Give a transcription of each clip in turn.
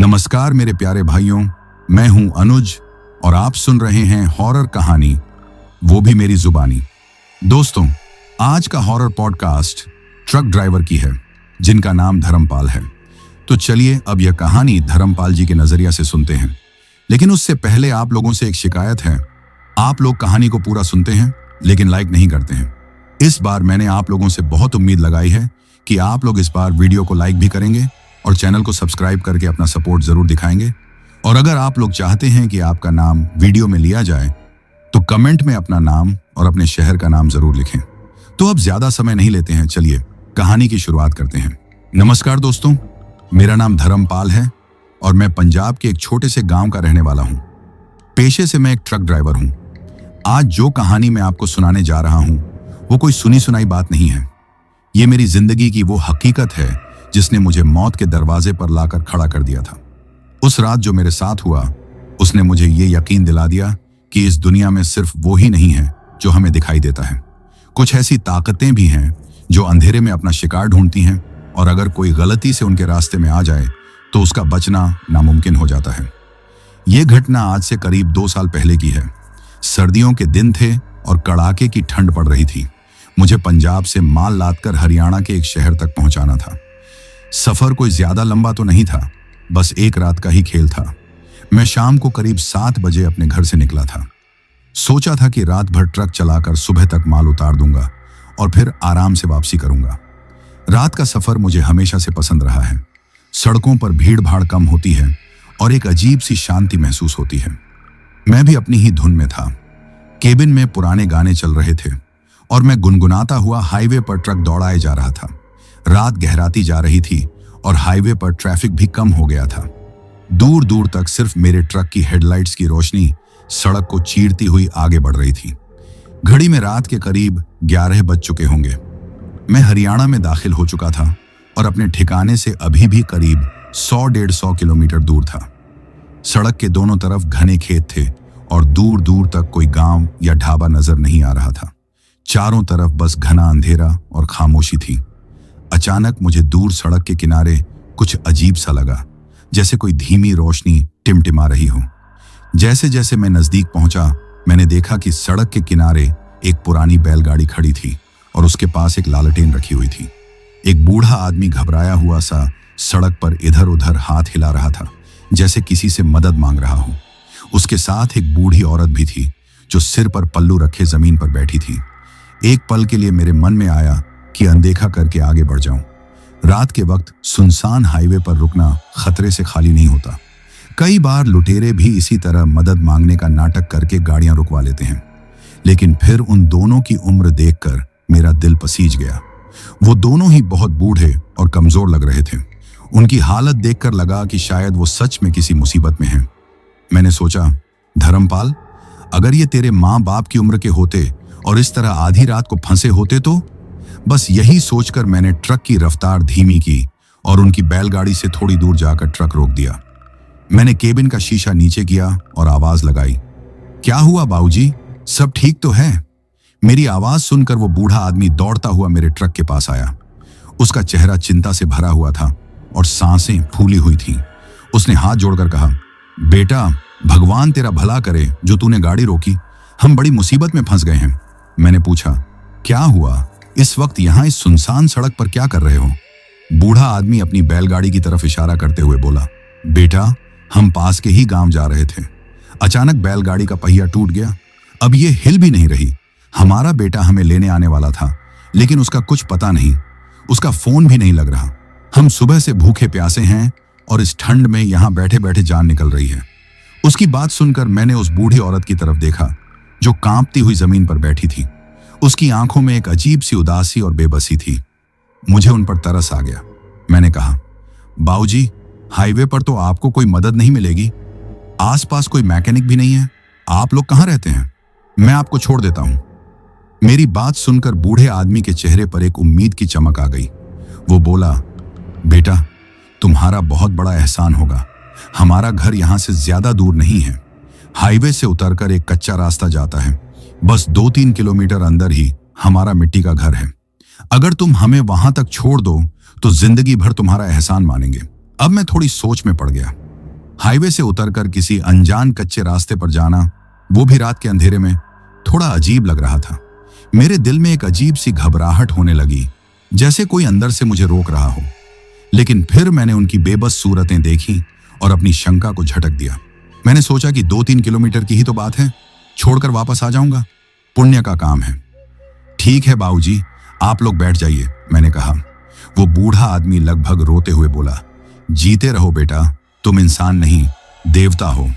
नमस्कार मेरे प्यारे भाइयों, मैं हूं अनुज और आप सुन रहे हैं हॉरर कहानी, वो भी मेरी जुबानी। दोस्तों, आज का हॉरर पॉडकास्ट ट्रक ड्राइवर की है जिनका नाम धर्मपाल है। तो चलिए अब यह कहानी धर्मपाल जी के नजरिया से सुनते हैं। लेकिन उससे पहले आप लोगों से एक शिकायत है। आप लोग कहानी को पूरा सुनते हैं लेकिन लाइक नहीं करते हैं। इस बार मैंने आप लोगों से बहुत उम्मीद लगाई है कि आप लोग इस बार वीडियो को लाइक भी करेंगे और चैनल को सब्सक्राइब करके अपना सपोर्ट जरूर दिखाएंगे। और अगर आप लोग चाहते हैं कि आपका नाम वीडियो में लिया जाए तो कमेंट में अपना नाम और अपने शहर का नाम जरूर लिखें। तो अब ज्यादा समय नहीं लेते हैं, चलिए कहानी की शुरुआत करते हैं। नमस्कार दोस्तों, मेरा नाम धर्मपाल है और मैं पंजाब के एक छोटे से गांव का रहने वाला हूं। पेशे से मैं एक ट्रक ड्राइवर हूं। आज जो कहानी मैं आपको सुनाने जा रहा हूं वो कोई सुनी सुनाई बात नहीं है। ये मेरी जिंदगी की वो हकीकत है जिसने मुझे मौत के दरवाजे पर लाकर खड़ा कर दिया था। उस रात जो मेरे साथ हुआ उसने मुझे ये यकीन दिला दिया कि इस दुनिया में सिर्फ वो ही नहीं है जो हमें दिखाई देता है। कुछ ऐसी ताकतें भी हैं जो अंधेरे में अपना शिकार ढूंढती हैं और अगर कोई गलती से उनके रास्ते में आ जाए तो उसका बचना नामुमकिन हो जाता है। ये घटना आज से करीब 2 साल पहले की है। सर्दियों के दिन थे और कड़ाके की ठंड पड़ रही थी। मुझे पंजाब से माल लादकर हरियाणा के एक शहर तक पहुंचाना था। सफर कोई ज्यादा लंबा तो नहीं था, बस एक रात का ही खेल था। मैं शाम को करीब 7 बजे अपने घर से निकला था। सोचा था कि रात भर ट्रक चलाकर सुबह तक माल उतार दूंगा और फिर आराम से वापसी करूंगा। रात का सफर मुझे हमेशा से पसंद रहा है। सड़कों पर भीड़ भाड़ कम होती है और एक अजीब सी शांति महसूस होती है। मैं भी अपनी ही धुन में था। केबिन में पुराने गाने चल रहे थे और मैं गुनगुनाता हुआ हाईवे पर ट्रक दौड़ाए जा रहा था। रात गहराती जा रही थी और हाईवे पर ट्रैफिक भी कम हो गया था। दूर दूर तक सिर्फ मेरे ट्रक की हेडलाइट्स की रोशनी सड़क को चीरती हुई आगे बढ़ रही थी। घड़ी में रात के करीब 11 बज चुके होंगे। मैं हरियाणा में दाखिल हो चुका था और अपने ठिकाने से अभी भी करीब 100-150 किलोमीटर दूर था। सड़क के दोनों तरफ घने खेत थे और दूर दूर तक कोई गांव या ढाबा नजर नहीं आ रहा था। चारों तरफ बस घना अंधेरा और खामोशी थी। अचानक मुझे दूर सड़क के किनारे कुछ अजीब सा लगा, जैसे कोई धीमी रोशनी टिमटिमा रही हो। जैसे जैसे मैं नजदीक पहुंचा, मैंने देखा कि सड़क के किनारे एक पुरानी बैलगाड़ी खड़ी थी और उसके पास एक लालटेन रखी हुई थी। एक बूढ़ा आदमी घबराया हुआ सा सड़क पर इधर उधर हाथ हिला रहा था, जैसे किसी से मदद मांग रहा हो। उसके साथ एक बूढ़ी औरत भी थी जो सिर पर पल्लू रखे जमीन पर बैठी थी। एक पल के लिए मेरे मन में आया कि अनदेखा करके आगे बढ़ जाऊं। रात के वक्त सुनसान हाईवे पर रुकना खतरे से खाली नहीं होता। कई बार लुटेरे भी इसी तरह मदद मांगने का नाटक करके गाड़ियां रुकवा लेते हैं। लेकिन फिर उन दोनों की उम्र देखकर मेरा दिल पसीज गया। वो दोनों ही बहुत बूढ़े और कमजोर लग रहे थे। उनकी हालत देखकर लगा कि शायद वो सच में किसी मुसीबत में हैं। मैंने सोचा, धर्मपाल, अगर ये तेरे माँ बाप की उम्र के होते और इस तरह आधी रात को फंसे होते तो? बस यही सोचकर मैंने ट्रक की रफ्तार धीमी की और उनकी बैलगाड़ी से थोड़ी दूर जाकर ट्रक रोक दिया। मैंने केबिन का शीशा नीचे किया और आवाज लगाई, क्या हुआ बाबूजी, सब ठीक तो है? मेरी आवाज सुनकर वो बूढ़ा आदमी दौड़ता हुआ मेरे ट्रक के पास आया। उसका चेहरा चिंता से भरा हुआ था और सांसें फूली हुई थीं। उसने हाथ जोड़कर कहा, बेटा, भगवान तेरा भला करे जो तूने गाड़ी रोकी। हम बड़ी मुसीबत में फंस गए हैं। मैंने पूछा, क्या हुआ? इस वक्त यहाँ इस सुनसान सड़क पर क्या कर रहे हो? बूढ़ा आदमी अपनी बैलगाड़ी की तरफ इशारा करते हुए बोला, बेटा, हम पास के ही गांव जा रहे थे। अचानक बैलगाड़ी का पहिया टूट गया। अब ये हिल भी नहीं रही। हमारा बेटा हमें लेने आने वाला था, लेकिन उसका कुछ पता नहीं। उसका फोन भी नहीं लग रहा। हम सुबह से भूखे प्यासे हैं और इस ठंड में यहाँ बैठे बैठे जान निकल रही है। उसकी बात सुनकर मैंने उस बूढ़ी औरत की तरफ देखा जो कांपती हुई जमीन पर बैठी थी। उसकी आंखों में एक अजीब सी उदासी और बेबसी थी। मुझे उन पर तरस आ गया। मैंने कहा, बाबूजी, हाईवे पर तो आपको कोई मदद नहीं मिलेगी। आसपास कोई मैकेनिक भी नहीं है। आप लोग कहाँ रहते हैं? मैं आपको छोड़ देता हूं। मेरी बात सुनकर बूढ़े आदमी के चेहरे पर एक उम्मीद की चमक आ गई। वो बोला, बेटा, तुम्हारा बहुत बड़ा एहसान होगा। हमारा घर यहां से ज्यादा दूर नहीं है। हाईवे से उतरकर एक कच्चा रास्ता जाता है। बस 2-3 किलोमीटर अंदर ही हमारा मिट्टी का घर है। अगर तुम हमें वहां तक छोड़ दो तो जिंदगी भर तुम्हारा एहसान मानेंगे। अब मैं थोड़ी सोच में पड़ गया। हाईवे से उतरकर किसी अनजान कच्चे रास्ते पर जाना, वो भी रात के अंधेरे में, थोड़ा अजीब लग रहा था। मेरे दिल में एक अजीब सी घबराहट होने लगी, जैसे कोई अंदर से मुझे रोक रहा हो। लेकिन फिर मैंने उनकी बेबस सूरतें देखी और अपनी शंका को झटक दिया। मैंने सोचा कि 2-3 किलोमीटर की ही तो बात है, छोड़कर वापस आ जाऊंगा, पुण्य का काम है। ठीक है बाबूजी, आप लोग बैठ जाइए, मैंने कहा। वो बूढ़ा आदमी लगभग रोते हुए बोला, जीते रहो बेटा, तुम इंसान नहीं देवता हो।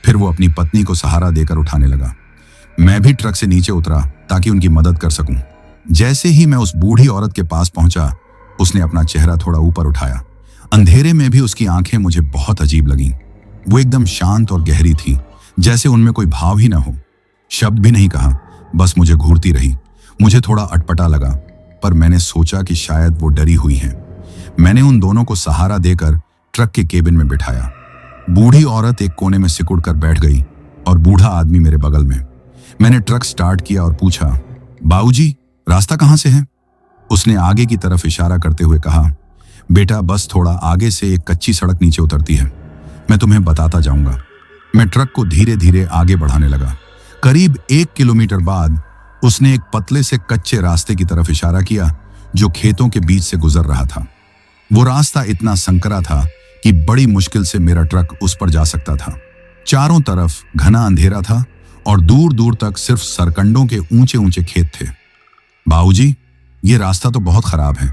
फिर वो अपनी पत्नी को सहारा देकर उठाने लगा। मैं भी ट्रक से नीचे उतरा ताकि उनकी मदद कर सकूं। जैसे ही मैं उस बूढ़ी औरत के पास पहुंचा, उसने अपना चेहरा थोड़ा ऊपर उठाया। अंधेरे में भी उसकी आंखें मुझे बहुत अजीब लगीं। वो एकदम शांत और गहरी थी, जैसे उनमें कोई भाव ही ना हो। शब्द भी नहीं कहा, बस मुझे घूरती रही। मुझे थोड़ा अटपटा लगा, पर मैंने सोचा कि शायद वो डरी हुई हैं। मैंने उन दोनों को सहारा देकर ट्रक के केबिन में बिठाया। बूढ़ी औरत एक कोने में सिकुड़ कर बैठ गई और बूढ़ा आदमी मेरे बगल में। मैंने ट्रक स्टार्ट किया और पूछा, बाबूजी, रास्ता कहाँ से है? उसने आगे की तरफ इशारा करते हुए कहा, बेटा बस थोड़ा आगे से एक कच्ची सड़क नीचे उतरती है, मैं तुम्हें बताता जाऊंगा। मैं ट्रक को धीरे धीरे आगे बढ़ाने लगा। करीब 1 किलोमीटर बाद उसने एक पतले से कच्चे रास्ते की तरफ इशारा किया जो खेतों के बीच से गुजर रहा था। वो रास्ता इतना संकरा था कि बड़ी मुश्किल से मेरा ट्रक उस पर जा सकता था। चारों तरफ घना अंधेरा था और दूर दूर तक सिर्फ सरकंडों के ऊंचे ऊंचे खेत थे। बाबूजी, ये रास्ता तो बहुत खराब है,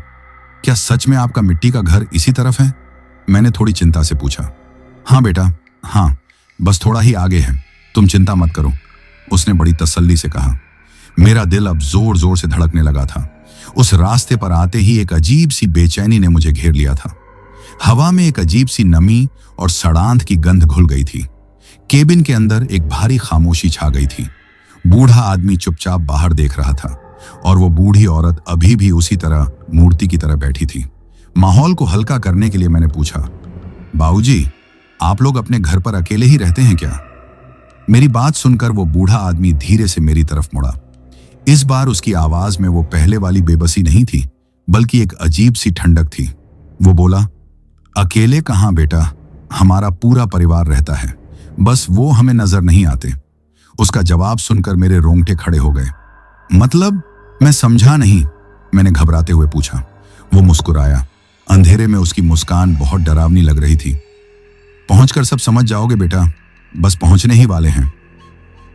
क्या सच में आपका मिट्टी का घर इसी तरफ है? मैंने थोड़ी चिंता से पूछा। हाँ बेटा, हाँ, बस थोड़ा ही आगे है, तुम चिंता मत करो, उसने बड़ी तसल्ली से कहा। मेरा दिल अब जोर जोर से धड़कने लगा था। उस रास्ते पर आते ही एक अजीब सी बेचैनी ने मुझे घेर लिया था। हवा में एक अजीब सी नमी और सड़ांध की गंध घुल गई थी। केबिन के अंदर एक भारी खामोशी छा गई थी। बूढ़ा आदमी चुपचाप बाहर देख रहा था और वो बूढ़ी औरत अभी भी उसी तरह मूर्ति की तरह बैठी थी। माहौल को हल्का करने के लिए मैंने पूछा, बाबूजी, आप लोग अपने घर पर अकेले ही रहते हैं क्या? मेरी बात सुनकर वो बूढ़ा आदमी धीरे से मेरी तरफ मुड़ा। इस बार उसकी आवाज में वो पहले वाली बेबसी नहीं थी, बल्कि एक अजीब सी ठंडक थी। वो बोला, अकेले कहाँ बेटा, हमारा पूरा परिवार रहता है, बस वो हमें नजर नहीं आते। उसका जवाब सुनकर मेरे रोंगटे खड़े हो गए। मतलब? मैं समझा नहीं, मैंने घबराते हुए पूछा। वो मुस्कुराया। अंधेरे में उसकी मुस्कान बहुत डरावनी लग रही थी। पहुंचकर सब समझ जाओगे बेटा, बस पहुंचने ही वाले हैं।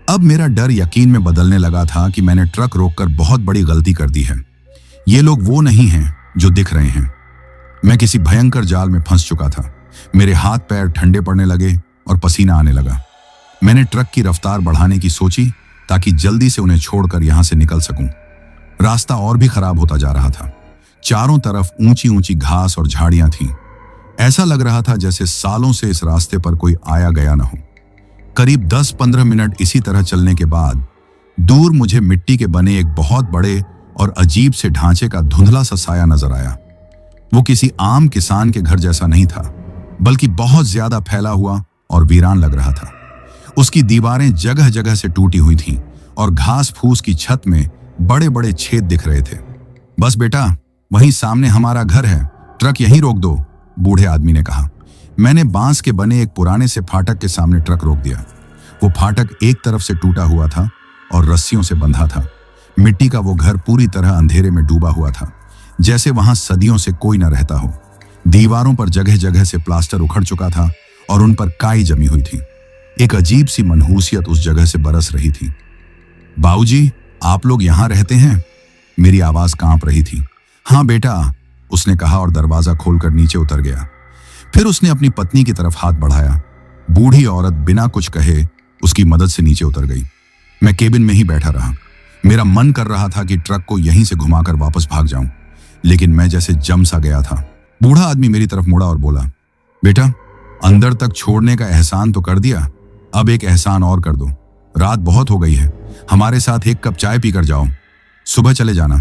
अब मेरा डर यकीन में बदलने लगा था कि मैंने ट्रक रोककर बहुत बड़ी गलती कर दी है। ये लोग वो नहीं हैं जो दिख रहे हैं। मैं किसी भयंकर जाल में फंस चुका था। मेरे हाथ पैर ठंडे पड़ने लगे और पसीना आने लगा। मैंने ट्रक की रफ्तार बढ़ाने की सोची ताकि जल्दी से उन्हें छोड़कर यहां से निकल सकूं। रास्ता और भी खराब होता जा रहा था। चारों तरफ ऊंची ऊंची घास और झाड़ियां थीं। ऐसा लग रहा था जैसे सालों से इस रास्ते पर कोई आया गया न हो। करीब 10-15 मिनट इसी तरह चलने के बाद दूर मुझे मिट्टी के बने एक बहुत बड़े और अजीब से ढांचे का धुंधला सा साया नजर आया। वो किसी आम किसान के घर जैसा नहीं था, बल्कि बहुत ज्यादा फैला हुआ और वीरान लग रहा था। उसकी दीवारें जगह जगह से टूटी हुई थीं और घास फूस की छत में बड़े बड़े छेद दिख रहे थे। बस बेटा, वहीं सामने हमारा घर है, ट्रक यहीं रोक दो, बूढ़े आदमी ने कहा। मैंने बांस के बने एक पुराने से फाटक के सामने ट्रक रोक दिया। वो फाटक एक तरफ से टूटा हुआ था और रस्सियों से बंधा था। मिट्टी का वो घर पूरी तरह अंधेरे में डूबा हुआ था, जैसे वहां सदियों से कोई न रहता हो। दीवारों पर जगह जगह से प्लास्टर उखड़ चुका था और उन पर काई जमी हुई थी। एक अजीब सी मनहूसियत उस जगह से बरस रही थी। बाबूजी, आप लोग यहां रहते हैं? मेरी आवाज कांप रही थी। हाँ बेटा, उसने कहा और दरवाजा खोलकर नीचे उतर गया। फिर उसने अपनी पत्नी की तरफ हाथ बढ़ाया। बूढ़ी औरत बिना कुछ कहे उसकी मदद से नीचे उतर गई। मैं केबिन में ही बैठा रहा। मेरा मन कर रहा था कि ट्रक को यहीं से घुमाकर वापस भाग जाऊं, लेकिन मैं जैसे जम सा गया था। बूढ़ा आदमी मेरी तरफ मुड़ा और बोला, बेटा, अंदर तक छोड़ने का एहसान तो कर दिया, अब एक एहसान और कर दो। रात बहुत हो गई है, हमारे साथ एक कप चाय पीकर जाओ, सुबह चले जाना।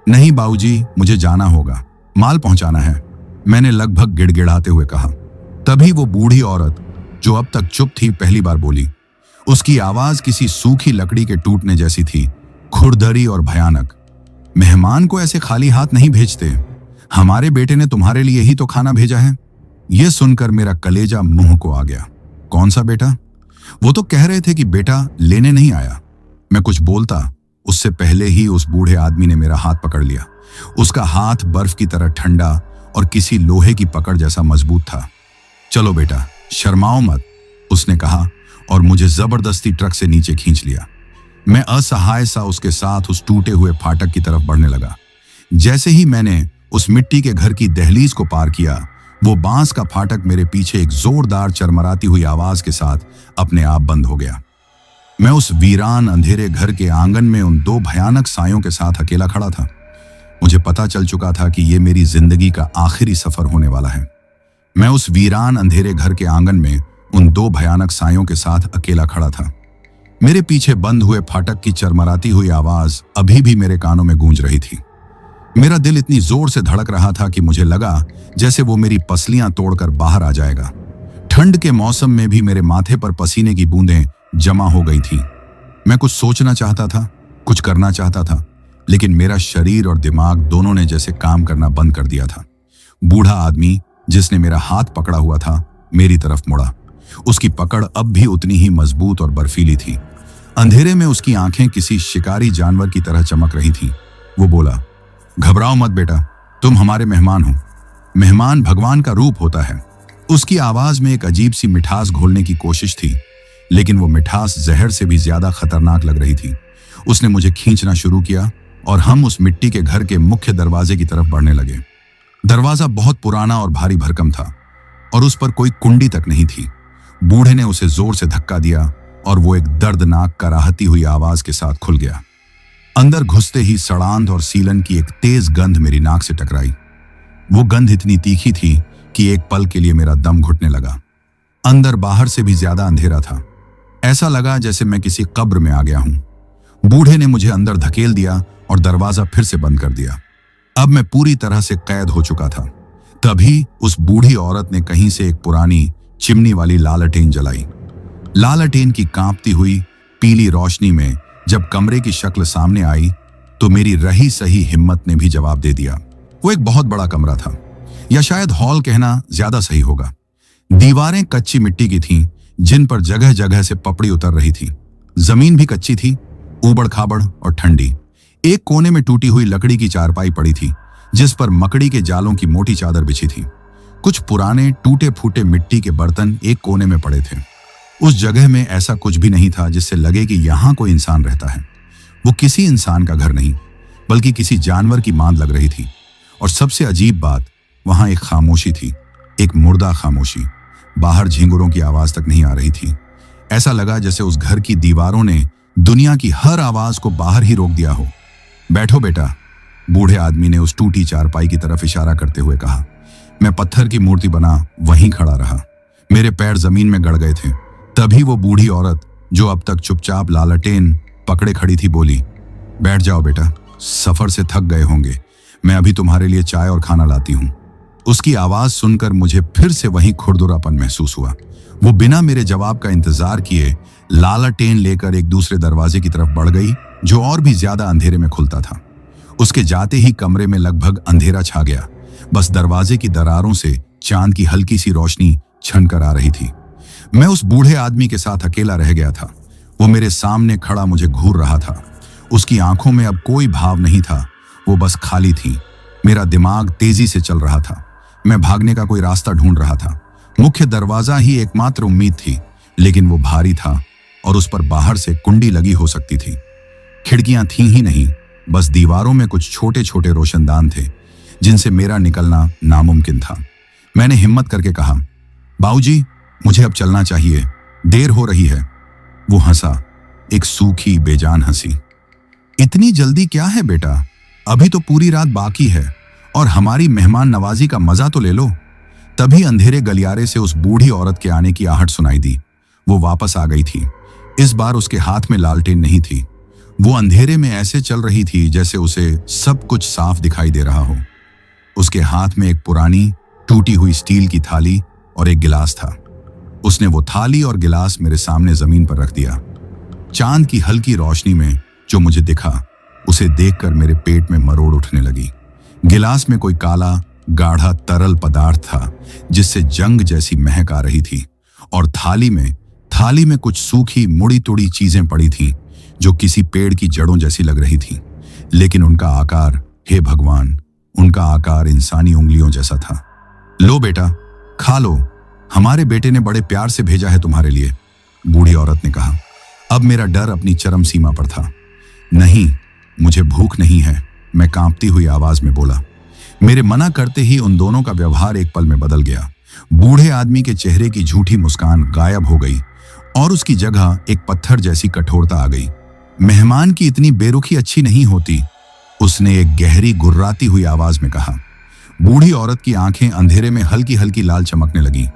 नहीं बाबूजी, मुझे जाना होगा, माल पहुंचाना है, मैंने लगभग गिड़गिड़ाते हुए कहा। तभी वो बूढ़ी औरत, जो अब तक चुप थी, पहली बार बोली। उसकी आवाज किसी सूखी लकड़ी के टूटने जैसी थी, खुरदरी और भयानक। मेहमान को ऐसे खाली हाथ नहीं भेजते, हमारे बेटे ने तुम्हारे लिए ही तो खाना भेजा है। यह सुनकर मेरा कलेजा मुंह को आ गया। कौन सा बेटा? वो तो कह रहे थे कि बेटा लेने नहीं आया। मैं कुछ बोलता उससे पहले ही उस बूढ़े आदमी ने मेरा हाथ पकड़ लिया। उसका हाथ बर्फ की तरह ठंडा और किसी लोहे की पकड़ जैसा मजबूत था। चलो बेटा, शर्माओ मत, उसने कहा और मुझे जबरदस्ती ट्रक से नीचे खींच लिया। मैं असहाय सा उसके साथ उस टूटे हुए फाटक की तरफ बढ़ने लगा। जैसे ही मैंने उस मिट्टी के घर की दहलीज को पार किया, वो बांस का फाटक मेरे पीछे एक जोरदार चरमराती हुई आवाज के साथ अपने आप बंद हो गया। मैं उस वीरान अंधेरे घर के आंगन में उन दो भयानक सायों के साथ अकेला खड़ा था। मुझे पता चल चुका था कि ये मेरी जिंदगी का आखिरी सफर होने वाला है। मैं उस वीरान अंधेरे घर के आंगन में उन दो भयानक सायों के साथ अकेला खड़ा था। मेरे पीछे बंद हुए फाटक की चरमराती हुई आवाज अभी भी मेरे कानों में गूंज रही थी। मेरा दिल इतनी जोर से धड़क रहा था कि मुझे लगा जैसे वो मेरी पसलियां तोड़कर बाहर आ जाएगा। ठंड के मौसम में भी मेरे माथे पर पसीने की बूंदें जमा हो गई थीं। मैं कुछ सोचना चाहता था, कुछ करना चाहता था, लेकिन मेरा शरीर और दिमाग दोनों ने जैसे काम करना बंद कर दिया था। बूढ़ा आदमी जिसने मेरा हाथ पकड़ा हुआ था मेरी तरफ मुड़ा। उसकी पकड़ अब भी उतनी ही मजबूत और बर्फीली थी। अंधेरे में उसकी आंखें किसी शिकारी जानवर की तरह चमक रही थीं। वो बोला, घबराओ मत बेटा, तुम हमारे मेहमान हो। मेहमान भगवान का रूप होता है। उसकी आवाज में एक अजीब सी मिठास घोलने की कोशिश थी, लेकिन वो मिठास जहर से भी ज्यादा खतरनाक लग रही थी। उसने मुझे खींचना शुरू किया और हम उस मिट्टी के घर के मुख्य दरवाजे की तरफ बढ़ने लगे। दरवाजा बहुत पुराना और भारी भरकम था और उस पर कोई कुंडी तक नहीं थी। बूढ़े ने उसे जोर से धक्का दिया और वो एक दर्दनाक कराहती हुई आवाज के साथ खुल गया। अंदर घुसते ही सड़ांध और सीलन की एक तेज गंध मेरी नाक से टकराई। वो गंध इतनी तीखी थी कि एक पल के लिए मेरा दम घुटने लगा। अंदर बाहर से भी ज्यादा अंधेरा था। ऐसा लगा जैसे मैं किसी कब्र में आ गया हूं। बूढ़े ने मुझे अंदर धकेल दिया और दरवाजा फिर से बंद कर दिया। अब मैं पूरी तरह से कैद हो चुका था। तभी उस बूढ़ी औरत ने कहीं से एक पुरानी चिमनी वाली लालटेन जलाई। लालटेन की कांपती हुई पीली रोशनी में जब कमरे की शक्ल सामने आई तो मेरी रही सही हिम्मत ने भी जवाब दे दिया। वो एक बहुत बड़ा कमरा था, या शायद हॉल कहना ज्यादा सही होगा। दीवारें कच्ची मिट्टी की थीं, जिन पर जगह जगह से पपड़ी उतर रही थी। जमीन भी कच्ची थी, ऊबड़ खाबड़ और ठंडी। एक कोने में टूटी हुई लकड़ी की चारपाई पड़ी थी, जिस पर मकड़ी के जालों की मोटी चादर बिछी थी। कुछ पुराने टूटे फूटे मिट्टी के बर्तन एक कोने में पड़े थे। उस जगह में ऐसा कुछ भी नहीं था जिससे लगे कि यहां कोई इंसान रहता है। वो किसी इंसान का घर नहीं, बल्कि किसी जानवर की मांद लग रही थी। और सबसे अजीब बात, वहां एक खामोशी थी, एक मुर्दा खामोशी। बाहर झींगुरों की आवाज तक नहीं आ रही थी। ऐसा लगा जैसे उस घर की दीवारों ने दुनिया की हर आवाज को बाहर ही रोक दिया हो। बैठो बेटा, बूढ़े आदमी ने उस टूटी चारपाई की तरफ इशारा करते हुए कहा। मैं पत्थर की मूर्ति बना वहीं खड़ा रहा। मेरे पैर जमीन में गड़ गए थे। तभी वो बूढ़ी औरत, जो अब तक चुपचाप लालटेन पकड़े खड़ी थी, बोली, बैठ जाओ बेटा, सफर से थक गए होंगे। मैं अभी तुम्हारे लिए चाय और खाना लाती हूं। उसकी आवाज सुनकर मुझे फिर से वही खुरदुरापन महसूस हुआ। वो बिना मेरे जवाब का इंतजार किए लालटेन लेकर एक दूसरे दरवाजे की तरफ बढ़ गई, जो और भी ज्यादा अंधेरे में खुलता था। उसके जाते ही कमरे में लगभग अंधेरा छा गया। बस दरवाजे की दरारों से चांद की हल्की सी रोशनी छनकर आ रही थी। मैं उस बूढ़े आदमी के साथ अकेला रह गया था। वो मेरे सामने खड़ा मुझे घूर रहा था। उसकी आंखों में अब कोई भाव नहीं था, वो बस खाली थी। मेरा दिमाग तेजी से चल रहा था। मैं भागने का कोई रास्ता ढूंढ रहा था। मुख्य दरवाजा ही एकमात्र उम्मीद थी, लेकिन वो भारी था और उस पर बाहर से कुंडी लगी हो सकती थी। खिड़कियां थीं ही नहीं, बस दीवारों में कुछ छोटे छोटे रोशनदान थे, जिनसे मेरा निकलना नामुमकिन था। मैंने हिम्मत करके कहा, बाबूजी, मुझे अब चलना चाहिए, देर हो रही है। वो हंसा, एक सूखी बेजान हंसी। इतनी जल्दी क्या है बेटा, अभी तो पूरी रात बाकी है और हमारी मेहमान नवाजी का मजा तो ले लो। तभी अंधेरे गलियारे से उस बूढ़ी औरत के आने की आहट सुनाई दी। वो वापस आ गई थी। इस बार उसके हाथ में लालटेन नहीं थी। वो अंधेरे में ऐसे चल रही थी जैसे उसे सब कुछ साफ दिखाई दे रहा हो। उसके हाथ में एक पुरानी टूटी हुई स्टील की थाली और एक गिलास था। उसने वो थाली और गिलास मेरे सामने जमीन पर रख दिया। चांद की हल्की रोशनी में जो मुझे दिखा, उसे देखकर मेरे पेट में मरोड़ उठने लगी। गिलास में कोई काला गाढ़ा तरल पदार्थ था जिससे जंग जैसी महक आ रही थी, और थाली में कुछ सूखी मुड़ी तुड़ी चीजें पड़ी थीं जो किसी पेड़ की जड़ों जैसी लग रही थीं, लेकिन उनका आकार, हे भगवान, उनका आकार इंसानी उंगलियों जैसा था। लो बेटा, खा लो, हमारे बेटे ने बड़े प्यार से भेजा है तुम्हारे लिए, बूढ़ी औरत ने कहा। अब मेरा डर अपनी चरम सीमा पर था। नहीं, मुझे भूख नहीं है, मैं कांपती हुई आवाज में बोला। मेरे मना करते ही उन दोनों का व्यवहार एक पल में बदल गया। बूढ़े आदमी के चेहरे की झूठी मुस्कान गायब हो गई और उसकी जगह एक पत्थर जैसी कठोरता आ गई। मेहमान की इतनी बेरुखी अच्छी नहीं होती, उसने एक गहरी गुर्राती हुई आवाज में कहा। बूढ़ी औरत की आंखें अंधेरे में हल्की हल्की लाल चमकने लगी।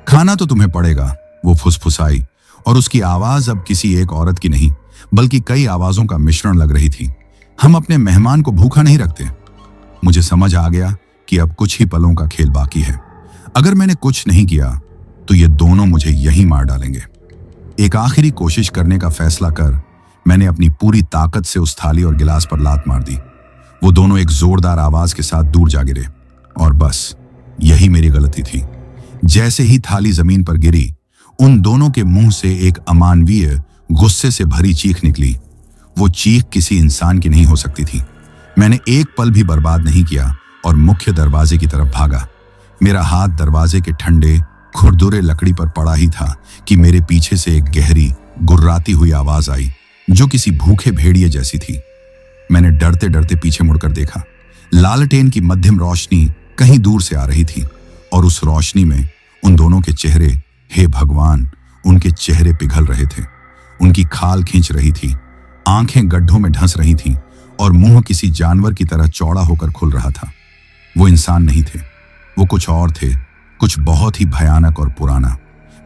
खाना तो तुम्हें पड़ेगा, वो फुसफुसाई, और उसकी आवाज अब किसी एक औरत की नहीं बल्कि कई आवाजों का मिश्रण लग रही थी। हम अपने मेहमान को भूखा नहीं रखते। मुझे समझ आ गया कि अब कुछ ही पलों का खेल बाकी है। अगर मैंने कुछ नहीं किया तो ये दोनों मुझे यहीं मार डालेंगे। एक आखिरी कोशिश करने का फैसला कर मैंने अपनी पूरी ताकत से उस थाली और गिलास पर लात मार दी। वो दोनों एक जोरदार आवाज के साथ दूर जा गिरे, और बस यही मेरी गलती थी। जैसे ही थाली जमीन पर गिरी, उन दोनों के मुंह से एक अमानवीय गुस्से से भरी चीख निकली। वो चीख किसी इंसान की नहीं हो सकती थी। मैंने एक पल भी बर्बाद नहीं किया और मुख्य दरवाजे की तरफ भागा। मेरा हाथ दरवाजे के ठंडे खुरदुरे लकड़ी पर पड़ा ही था कि मेरे पीछे से एक गहरी गुर्राती हुई आवाज आई जो किसी भूखे भेड़िए जैसी थी। मैंने डरते डरते पीछे मुड़कर देखा। लालटेन की मध्यम रोशनी कहीं दूर से आ रही थी और उस रोशनी में उन दोनों के चेहरे, हे भगवान, उनके चेहरे पिघल रहे थे। उनकी खाल खींच रही थी, आंखें गड्ढों में ढंस रही थीं और मुंह किसी जानवर की तरह चौड़ा होकर खुल रहा था। वो इंसान नहीं थे, वो कुछ और थे, कुछ बहुत ही भयानक और पुराना।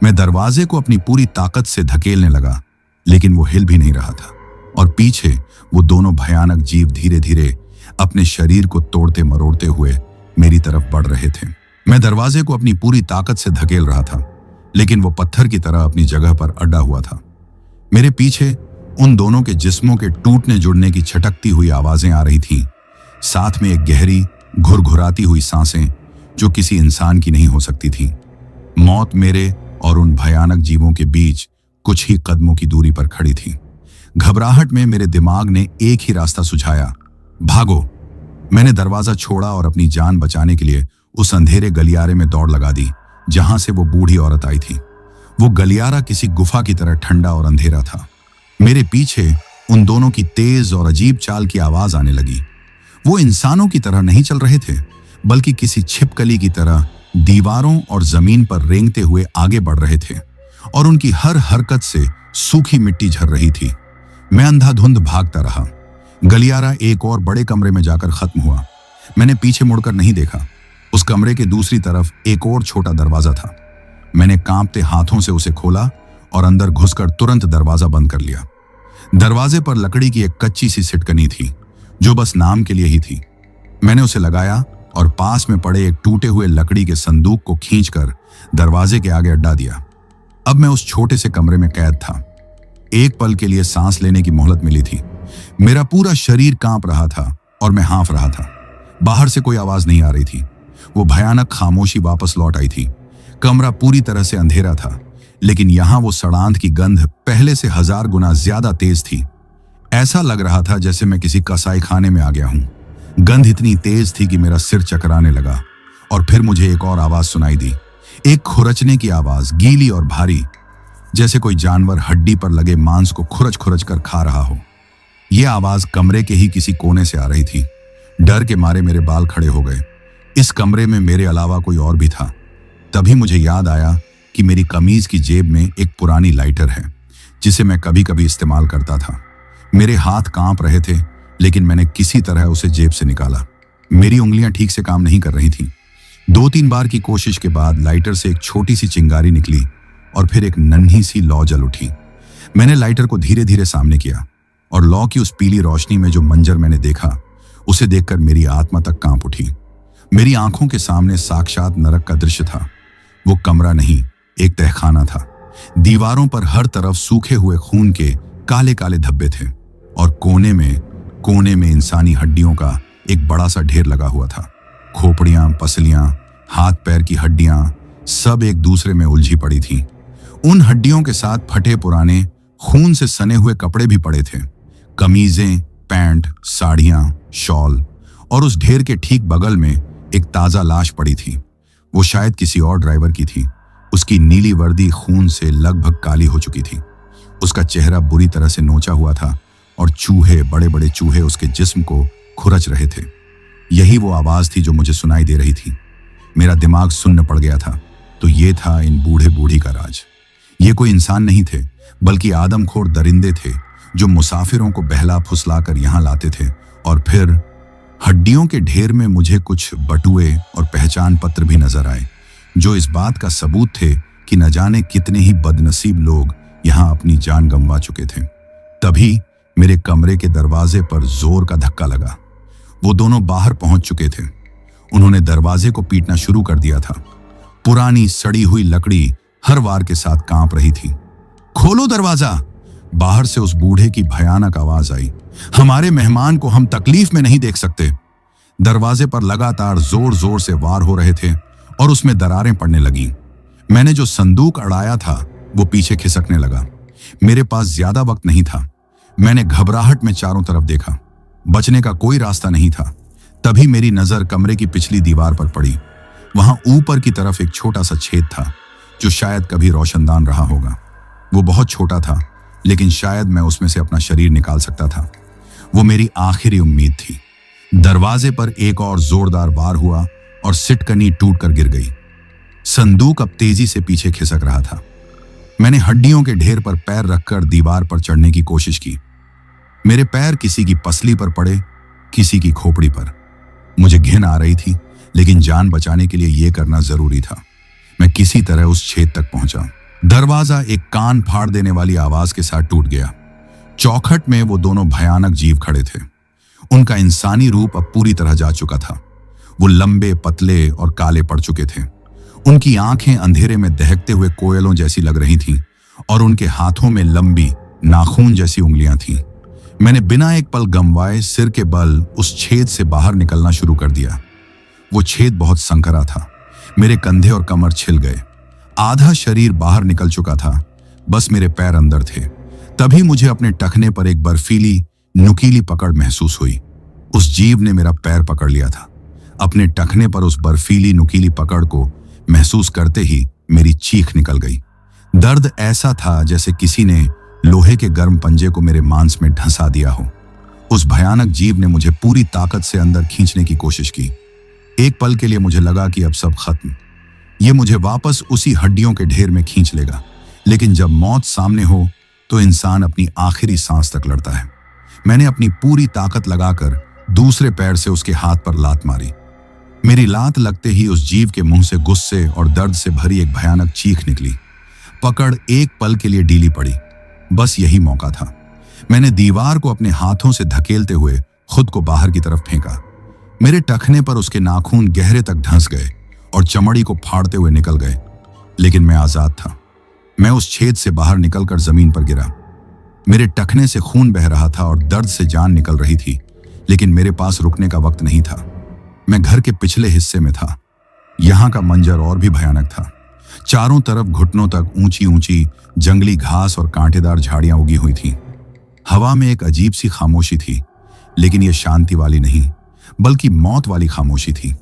मैं दरवाजे को अपनी पूरी ताकत से धकेलने लगा, लेकिन वो हिल भी नहीं रहा था, और पीछे वो दोनों भयानक जीव धीरे धीरे अपने शरीर को तोड़ते मरोड़ते हुए मेरी तरफ बढ़ रहे थे। मैं दरवाजे को अपनी पूरी ताकत से धकेल रहा था, लेकिन वो पत्थर की तरह अपनी जगह पर अड्डा हुआ था। मेरे पीछे उन दोनों के जिस्मों के टूटने जुड़ने की छटकती हुई आवाजें आ रही थीं, साथ में एक गहरी घुरघुराती हुई सांसें जो किसी इंसान की नहीं हो सकती थीं। मौत मेरे और उन भयानक जीवों के बीच कुछ ही कदमों की दूरी पर खड़ी थी। घबराहट में मेरे दिमाग ने एक ही रास्ता सुझाया, भागो। मैंने दरवाजा छोड़ा और अपनी जान बचाने के लिए उस अंधेरे गलियारे में दौड़ लगा दी जहां से वो बूढ़ी औरत आई थी। वो गलियारा किसी गुफा की तरह ठंडा और अंधेरा था। मेरे पीछे उन दोनों की तेज और अजीब चाल की आवाज आने लगी। वो इंसानों की तरह नहीं चल रहे थे, बल्कि किसी छिपकली की तरह दीवारों और जमीन पर रेंगते हुए आगे बढ़ रहे थे, और उनकी हर हरकत से सूखी मिट्टी झर रही थी। मैं अंधाधुंध भागता रहा। गलियारा एक और बड़े कमरे में जाकर खत्म हुआ। मैंने पीछे मुड़कर नहीं देखा। उस कमरे के दूसरी तरफ एक और छोटा दरवाजा था। मैंने कांपते हाथों से उसे खोला और अंदर घुसकर तुरंत दरवाजा बंद कर लिया। दरवाजे पर लकड़ी की एक कच्ची सी सिटकनी थी जो बस नाम के लिए ही थी। मैंने उसे लगाया और पास में पड़े एक टूटे हुए लकड़ी के संदूक को खींचकर दरवाजे के आगे अड्डा दिया। अब मैं उस छोटे से कमरे में कैद था। एक पल के लिए सांस लेने की मोहलत मिली थी। मेरा पूरा शरीर कांप रहा था और मैं हाँफ रहा था। बाहर से कोई आवाज नहीं आ रही थी। वो भयानक खामोशी वापस लौट आई थी। कमरा पूरी तरह से अंधेरा था, लेकिन यहां वो सड़ांध की गंध पहले से 1000 गुना ज्यादा तेज थी। ऐसा लग रहा था जैसे मैं किसी कसाई खाने में आ गया हूं। गंध इतनी तेज थी कि मेरा सिर चकराने लगा, और फिर मुझे एक और आवाज सुनाई दी, एक खुरचने की आवाज, गीली और भारी, जैसे कोई जानवर हड्डी पर लगे मांस को खुरच खुरच कर खा रहा हो। यह आवाज कमरे के ही किसी कोने से आ रही थी। डर के मारे मेरे बाल खड़े हो गए। इस कमरे में मेरे अलावा कोई और भी था। तभी मुझे याद आया कि मेरी कमीज की जेब में एक पुरानी लाइटर है जिसे मैं कभी कभी इस्तेमाल करता था। मेरे हाथ कांप रहे थे, लेकिन मैंने किसी तरह उसे जेब से निकाला। मेरी उंगलियां ठीक से काम नहीं कर रही थीं। 2-3 बार की कोशिश के बाद लाइटर से एक छोटी सी चिंगारी निकली और फिर एक नन्ही सी लौ जल उठी। मैंने लाइटर को धीरे धीरे सामने किया और लौ की उस पीली रोशनी में जो मंजर मैंने देखा, उसे देखकर मेरी आत्मा तक कांप उठी। मेरी आंखों के सामने साक्षात नरक का दृश्य था। वो कमरा नहीं, एक तहखाना था। दीवारों पर हर तरफ सूखे हुए खून के काले काले धब्बे थे, और कोने में इंसानी हड्डियों का एक बड़ा सा ढेर लगा हुआ था। खोपड़ियां, पसलियां, हाथ पैर की हड्डियां सब एक दूसरे में उलझी पड़ी थीं। उन हड्डियों के साथ फटे पुराने खून से सने हुए कपड़े भी पड़े थे। कमीजें, पैंट, साड़ियां, शॉल, और उस ढेर के ठीक बगल में एक ताजा लाश पड़ी थी। वो शायद किसी और ड्राइवर की थी। उसकी नीली वर्दी खून से लगभग काली हो चुकी थी। उसका चेहरा बुरी तरह से नोचा हुआ था और चूहे, बड़े बड़े चूहे उसके जिस्म को खुरच रहे थे। यही वो आवाज थी जो मुझे सुनाई दे रही थी। मेरा दिमाग सुन्न पड़ गया था। तो ये था इन बूढ़े बूढ़ी का राज। ये कोई इंसान नहीं थे, बल्कि आदमखोर दरिंदे थे जो मुसाफिरों को बहला फुसलाकर यहाँ लाते थे। और फिर हड्डियों के ढेर में मुझे कुछ बटुए और पहचान पत्र भी नजर आए, जो इस बात का सबूत थे कि न जाने कितने ही बदनसीब लोग यहाँ अपनी जान गंवा चुके थे। तभी मेरे कमरे के दरवाजे पर जोर का धक्का लगा। वो दोनों बाहर पहुंच चुके थे। उन्होंने दरवाजे को पीटना शुरू कर दिया था। पुरानी सड़ी हुई लकड़ी हर वार के साथ कांप रही थी। खोलो दरवाजा! बाहर से उस बूढ़े की भयानक आवाज आई। हमारे मेहमान को हम तकलीफ में नहीं देख सकते। दरवाजे पर लगातार जोर जोर से वार हो रहे थे और उसमें दरारें पड़ने लगीं। मैंने जो संदूक अड़ाया था वो पीछे खिसकने लगा। मेरे पास ज्यादा वक्त नहीं था। मैंने घबराहट में चारों तरफ देखा। बचने का कोई रास्ता नहीं था। तभी मेरी नजर कमरे की पिछली दीवार पर पड़ी। वहां ऊपर की तरफ एक छोटा सा छेद था जो शायद कभी रोशनदान रहा होगा। वो बहुत छोटा था, लेकिन शायद मैं उसमें से अपना शरीर निकाल सकता था। वो मेरी आखिरी उम्मीद थी। दरवाजे पर एक और जोरदार वार हुआ और सिटकनी टूटकर गिर गई। संदूक अब तेजी से पीछे खिसक रहा था। मैंने हड्डियों के ढेर पर पैर रखकर दीवार पर चढ़ने की कोशिश की। मेरे पैर किसी की पसली पर पड़े, किसी की खोपड़ी पर। मुझे घिन आ रही थी, लेकिन जान बचाने के लिए यह करना जरूरी था। मैं किसी तरह उस छेद तक पहुंचा। दरवाजा एक कान फाड़ देने वाली आवाज के साथ टूट गया। चौखट में वो दोनों भयानक जीव खड़े थे। उनका इंसानी रूप अब पूरी तरह जा चुका था। वो लंबे, पतले और काले पड़ चुके थे। उनकी आंखें अंधेरे में दहकते हुए कोयलों जैसी लग रही थीं और उनके हाथों में लंबी, नाखून जैसी उंगलियां थीं। मैंने बिना एक पल गंवाए सिर के बल उस छेद से बाहर निकलना शुरू कर दिया। वो छेद बहुत संकरा था। मेरे कंधे और कमर छिल गए। आधा शरीर बाहर निकल चुका था, बस मेरे पैर अंदर थे। तभी मुझे अपने टखने पर एक बर्फीली, नुकीली पकड़ महसूस हुई। उस जीव ने मेरा पैर पकड़ लिया था। अपने टखने पर उस बर्फीली, नुकीली पकड़ को महसूस करते ही मेरी चीख निकल गई। दर्द ऐसा था जैसे किसी ने लोहे के गर्म पंजे को मेरे मांस में ढसा दिया हो। उस भयानक जीव ने मुझे पूरी ताकत से अंदर खींचने की कोशिश की। एक पल के लिए मुझे लगा कि अब सब खत्म। ये मुझे वापस उसी हड्डियों के ढेर में खींच लेगा। लेकिन जब मौत सामने हो तो इंसान अपनी आखिरी सांस तक लड़ता है। मैंने अपनी पूरी ताकत लगाकर दूसरे पैर से उसके हाथ पर लात मारी। मेरी लात लगते ही उस जीव के मुंह से गुस्से और दर्द से भरी एक भयानक चीख निकली। पकड़ एक पल के लिए ढीली पड़ी। बस यही मौका था। मैंने दीवार को अपने हाथों से धकेलते हुए खुद को बाहर की तरफ फेंका। मेरे टखने पर उसके नाखून गहरे तक धंस गए और चमड़ी को फाड़ते हुए निकल गए। लेकिन मैं आजाद था। मैं उस छेद से बाहर निकलकर जमीन पर गिरा। मेरे टखने से खून बह रहा था और दर्द से जान निकल रही थी, लेकिन मेरे पास रुकने का वक्त नहीं था। मैं घर के पिछले हिस्से में था। यहाँ का मंजर और भी भयानक था। चारों तरफ घुटनों तक ऊंची ऊंची जंगली घास और कांटेदार झाड़ियां उगी हुई थीं। हवा में एक अजीब सी खामोशी थी, लेकिन यह शांति वाली नहीं, बल्कि मौत वाली खामोशी थी।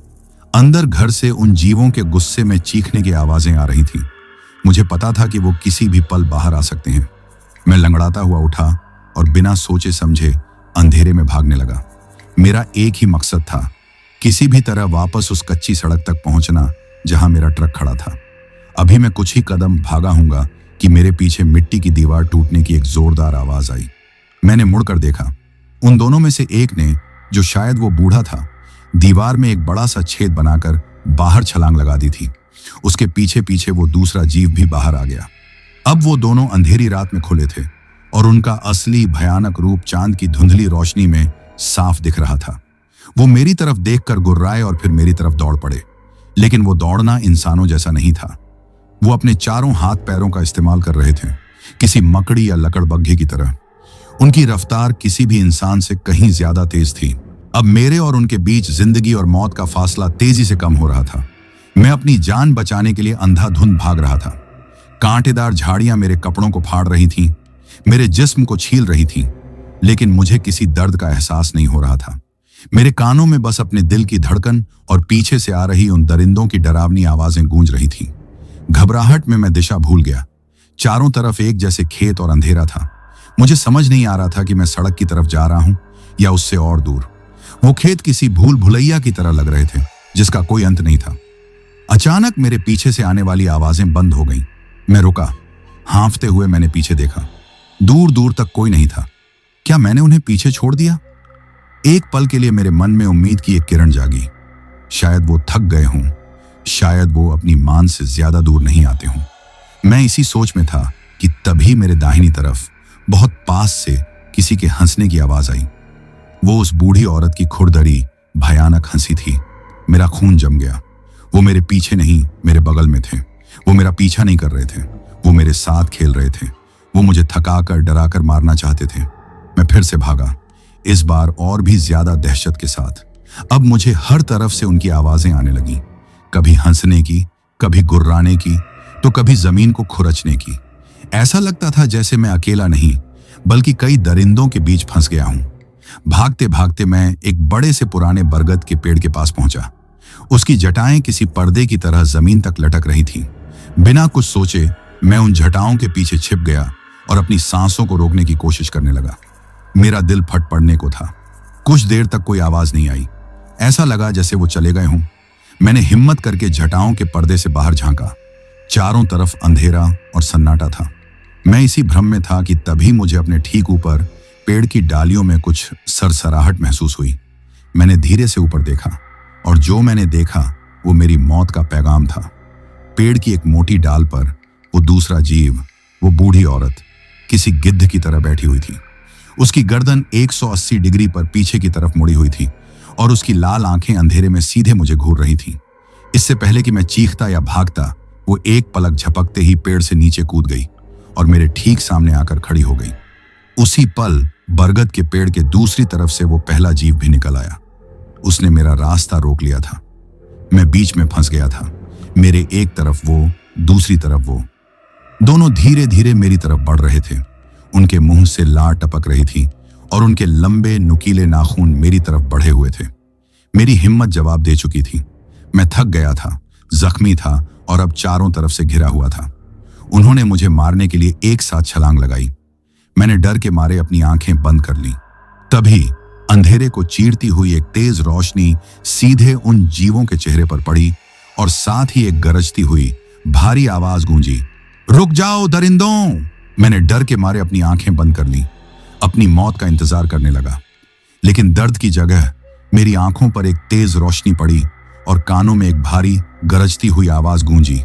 अंदर घर से उन जीवों के गुस्से में चीखने की आवाजें आ रही थीं। मुझे पता था कि वो किसी भी पल बाहर आ सकते हैं। मैं लंगड़ाता हुआ उठा और बिना सोचे समझे अंधेरे में भागने लगा। मेरा एक ही मकसद था, किसी भी तरह वापस उस कच्ची सड़क तक पहुंचना जहां मेरा ट्रक खड़ा था। अभी मैं कुछ ही कदम भागा हूंगा कि मेरे पीछे मिट्टी की दीवार टूटने की एक जोरदार आवाज आई। मैंने मुड़कर देखा। उन दोनों में से एक ने, जो शायद वो बूढ़ा था, दीवार में एक बड़ा सा छेद बनाकर बाहर छलांग लगा दी थी। उसके पीछे पीछे वो दूसरा जीव भी बाहर आ गया। अब वो दोनों अंधेरी रात में खुले थे और उनका असली भयानक रूप चांद की धुंधली रोशनी में साफ दिख रहा था। वो मेरी तरफ देखकर गुर्राए और फिर मेरी तरफ दौड़ पड़े, लेकिन वो दौड़ना इंसानों जैसा नहीं था। वो अपने चारों हाथ पैरों का इस्तेमाल कर रहे थे, किसी मकड़ी या लकड़बग्घे की तरह। उनकी रफ्तार किसी भी इंसान से कहीं ज्यादा तेज थी। अब मेरे और उनके बीच जिंदगी और मौत का फासला तेजी से कम हो रहा था। मैं अपनी जान बचाने के लिए अंधाधुंध भाग रहा था। कांटेदार झाड़ियां मेरे कपड़ों को फाड़ रही थीं, मेरे जिस्म को छील रही थीं, लेकिन मुझे किसी दर्द का एहसास नहीं हो रहा था। मेरे कानों में बस अपने दिल की धड़कन और पीछे से आ रही उन दरिंदों की डरावनी आवाजें गूंज रही थीं। घबराहट में मैं दिशा भूल गया। चारों तरफ एक जैसे खेत और अंधेरा था। मुझे समझ नहीं आ रहा था कि मैं सड़क की तरफ जा रहा हूं या उससे और दूर। वो खेत किसी भूल भुलैया की तरह लग रहे थे, जिसका कोई अंत नहीं था। अचानक मेरे पीछे से आने वाली आवाजें बंद हो गईं। मैं रुका। हांफते हुए मैंने पीछे देखा। दूर दूर तक कोई नहीं था। क्या मैंने उन्हें पीछे छोड़ दिया? एक पल के लिए मेरे मन में उम्मीद की एक किरण जागी। शायद वो थक गए हों, शायद वो अपनी मान से ज्यादा दूर नहीं आते हों। मैं इसी सोच में था कि तभी मेरे दाहिनी तरफ बहुत पास से किसी के हंसने की आवाज आई। वो उस बूढ़ी औरत की खुरदरी भयानक हंसी थी। मेरा खून जम गया। वो मेरे पीछे नहीं, मेरे बगल में थे। वो मेरा पीछा नहीं कर रहे थे, वो मेरे साथ खेल रहे थे। वो मुझे थकाकर डराकर मारना चाहते थे। मैं फिर से भागा, इस बार और भी ज्यादा दहशत के साथ। अब मुझे हर तरफ से उनकी आवाजें आने लगीं, कभी हंसने की, कभी गुर्राने की, तो कभी जमीन को खुरचने की। ऐसा लगता था जैसे मैं अकेला नहीं, बल्कि कई दरिंदों के बीच फंस गया हूं। भागते भागते मैं एक बड़े से पुराने बरगद के पेड़ के पास पहुंचा। उसकी जटाएं किसी पर्दे की तरह जमीन तक लटक रही थीं। बिना कुछ सोचे मैं उन जटाओं के पीछे छिप गया और अपनी सांसों को रोकने की कोशिश करने लगा। मेरा दिल फट पड़ने को था। कुछ देर तक कोई आवाज नहीं आई। ऐसा लगा जैसे वो चले गए हों। मैंने हिम्मत करके जटाओं के पर्दे से बाहर झांका। चारों तरफ अंधेरा और सन्नाटा था। मैं इसी भ्रम में था कि तभी मुझे अपने ठीक ऊपर पेड़ की डालियों में कुछ सरसराहट महसूस हुई। मैंने धीरे से ऊपर देखा और जो मैंने देखा वो मेरी मौत का पैगाम था। पेड़ की एक मोटी डाल पर वो दूसरा जीव, वो बूढ़ी औरत, किसी गिद्ध की तरह बैठी हुई थी। उसकी गर्दन 180 डिग्री पर पीछे की तरफ मुड़ी हुई थी और उसकी लाल आंखें अंधेरे में सीधे मुझे घूर रही थीं। इससे पहले कि मैं चीखता या भागता, वो एक पलक झपकते ही पेड़ से नीचे कूद गई और मेरे ठीक सामने आकर खड़ी हो गई। उसी पल बरगद के पेड़ के दूसरी तरफ से वो पहला जीव भी निकल आया। उसने मेरा रास्ता रोक लिया था। मैं बीच में फंस गया था। मेरे एक तरफ वो, दूसरी तरफ वो। दोनों धीरे धीरे मेरी तरफ बढ़ रहे थे। उनके मुंह से लार टपक रही थी और उनके लंबे नुकीले नाखून मेरी तरफ बढ़े हुए थे। मेरी हिम्मत जवाब दे चुकी थी। मैं थक गया था, जख्मी था और अब चारों तरफ से घिरा हुआ था। उन्होंने मुझे मारने के लिए एक साथ छलांग लगाई। मैंने डर के मारे अपनी आंखें बंद कर लीं। तभी अंधेरे को चीरती हुई एक तेज रोशनी सीधे उन जीवों के चेहरे पर पड़ी और साथ ही एक गरजती हुई भारी आवाज गूंजी, रुक जाओ दरिंदों! मैंने डर के मारे अपनी आंखें बंद कर लीं, अपनी मौत का इंतजार करने लगा। लेकिन दर्द की जगह मेरी आंखों पर एक तेज रोशनी पड़ी और कानों में एक भारी गरजती हुई आवाज गूंजी,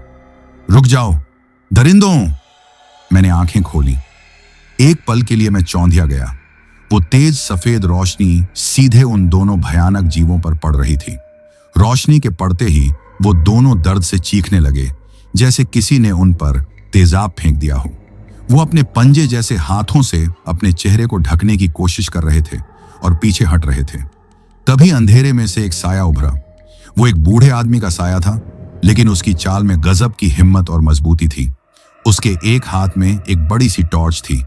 रुक जाओ दरिंदों! मैंने आंखें खोली। एक पल के लिए मैं चौंधिया गया। वो तेज सफेद रोशनी सीधे उन दोनों भयानक जीवों पर पड़ रही थी। रोशनी के पड़ते ही वो दोनों दर्द से चीखने लगे, जैसे किसी ने उन पर तेजाब फेंक दिया हो। वो अपने पंजे जैसे हाथों से अपने चेहरे को ढकने की कोशिश कर रहे थे और पीछे हट रहे थे। तभी अंधेरे में से एक साया उभरा। वो एक बूढ़े आदमी का साया था, लेकिन उसकी चाल में गजब की हिम्मत और मजबूती थी। उसके एक हाथ में एक बड़ी सी टॉर्च थी,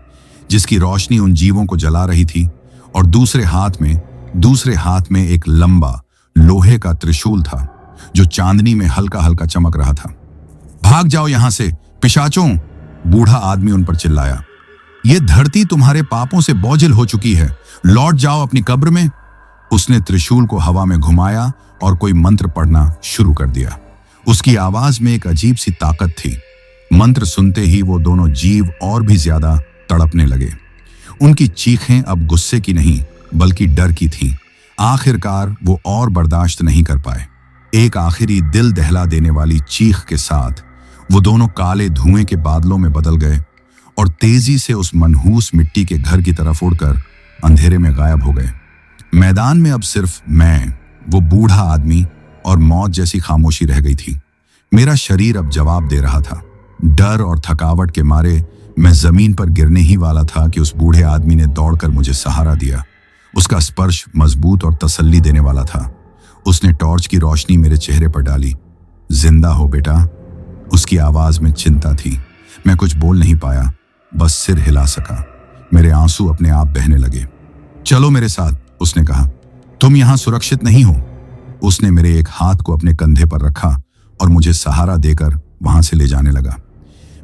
जिसकी रोशनी उन जीवों को जला रही थी, और दूसरे हाथ में एक लंबा लोहे का त्रिशूल था, जो चांदनी में हल्का हल्का चमक रहा था। भाग जाओ यहां से, पिशाचों! बूढ़ा आदमी उन पर चिल्लाया। ये धरती तुम्हारे पापों से बोझिल हो चुकी है, लौट जाओ अपनी कब्र में। उसने त्रिशूल को हवा में घुमाया और कोई मंत्र पढ़ना शुरू कर दिया। उसकी आवाज में एक अजीब सी ताकत थी। मंत्र सुनते ही वो दोनों जीव और भी ज्यादा तड़पने लगे। उनकी चीखें अब गुस्से की नहीं, बल्कि डर की थीं। आखिरकार वो और बर्दाश्त नहीं कर पाए। एक आखिरी दिल दहला देने वाली चीख के साथ वो दोनों काले धुएं के बादलों में बदल गए और तेजी से उस मनहूस मिट्टी के घर की तरफ उड़कर अंधेरे में गायब हो गए। मैदान में अब सिर्फ मैं, वो बूढ़ा आदमी और मौत जैसी खामोशी रह गई थी। मेरा शरीर अब जवाब दे रहा था। डर और थकावट के मारे मैं जमीन पर गिरने ही वाला था कि उस बूढ़े आदमी ने दौड़कर मुझे सहारा दिया। उसका स्पर्श मजबूत और तसल्ली देने वाला था। उसने टॉर्च की रोशनी मेरे चेहरे पर डाली। जिंदा हो बेटा? उसकी आवाज में चिंता थी। मैं कुछ बोल नहीं पाया, बस सिर हिला सका। मेरे आंसू अपने आप बहने लगे। चलो मेरे साथ, उसने कहा। तुम यहां सुरक्षित नहीं हो। उसने मेरे एक हाथ को अपने कंधे पर रखा और मुझे सहारा देकर वहां से ले जाने लगा।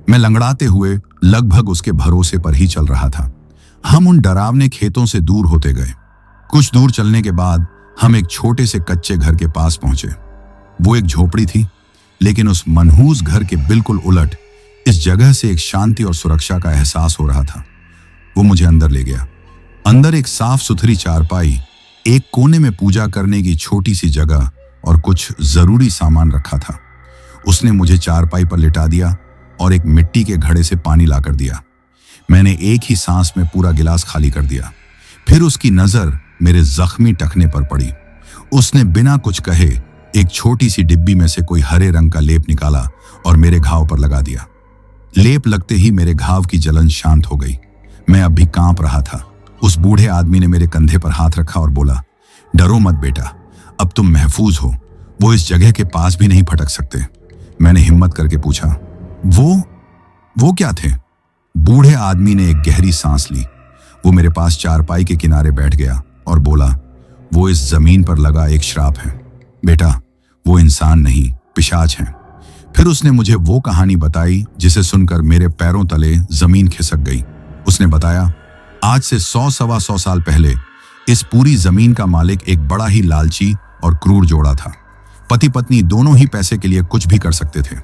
मैं लंगड़ाते हुए लगभग उसके भरोसे पर ही चल रहा था। हम उन डरावने खेतों से दूर होते गए। कुछ दूर चलने के बाद हम एक छोटे से कच्चे घर के पास पहुंचे। वो एक झोपड़ी थी, लेकिन उस मनहूस घर के बिल्कुल उलट इस जगह से एक शांति और सुरक्षा का एहसास हो रहा था। वो मुझे अंदर ले गया। अंदर एक साफ सुथरी चारपाई, एक कोने में पूजा करने की छोटी सी जगह और कुछ जरूरी सामान रखा था। उसने मुझे चारपाई पर लिटा दिया और एक मिट्टी के घड़े से पानी लाकर दिया। मैंने एक ही सांस में पूरा गिलास खाली कर दिया। फिर उसकी नजर मेरे जख्मी टखने पर पड़ी। उसने बिना कुछ कहे एक छोटी सी डिब्बी में से कोई हरे रंग का लेप निकाला और मेरे घाव पर लगा दिया। लेप लगते ही मेरे घाव की जलन शांत हो गई। मैं अब भी कांप रहा था। उस बूढ़े आदमी ने मेरे कंधे पर हाथ रखा और बोला, डरो मत बेटा, अब तुम महफूज हो। वो इस जगह के पास भी नहीं फटक सकते। मैंने हिम्मत करके पूछा, वो क्या थे? बूढ़े आदमी ने एक गहरी सांस ली। वो मेरे पास चारपाई के किनारे बैठ गया और बोला, वो इस जमीन पर लगा एक श्राप है बेटा। वो इंसान नहीं, पिशाच हैं। फिर उसने मुझे वो कहानी बताई जिसे सुनकर मेरे पैरों तले जमीन खिसक गई। उसने बताया, आज से 100-125 साल पहले इस पूरी जमीन का मालिक एक बड़ा ही लालची और क्रूर जोड़ा था। पति पत्नी दोनों ही पैसे के लिए कुछ भी कर सकते थे।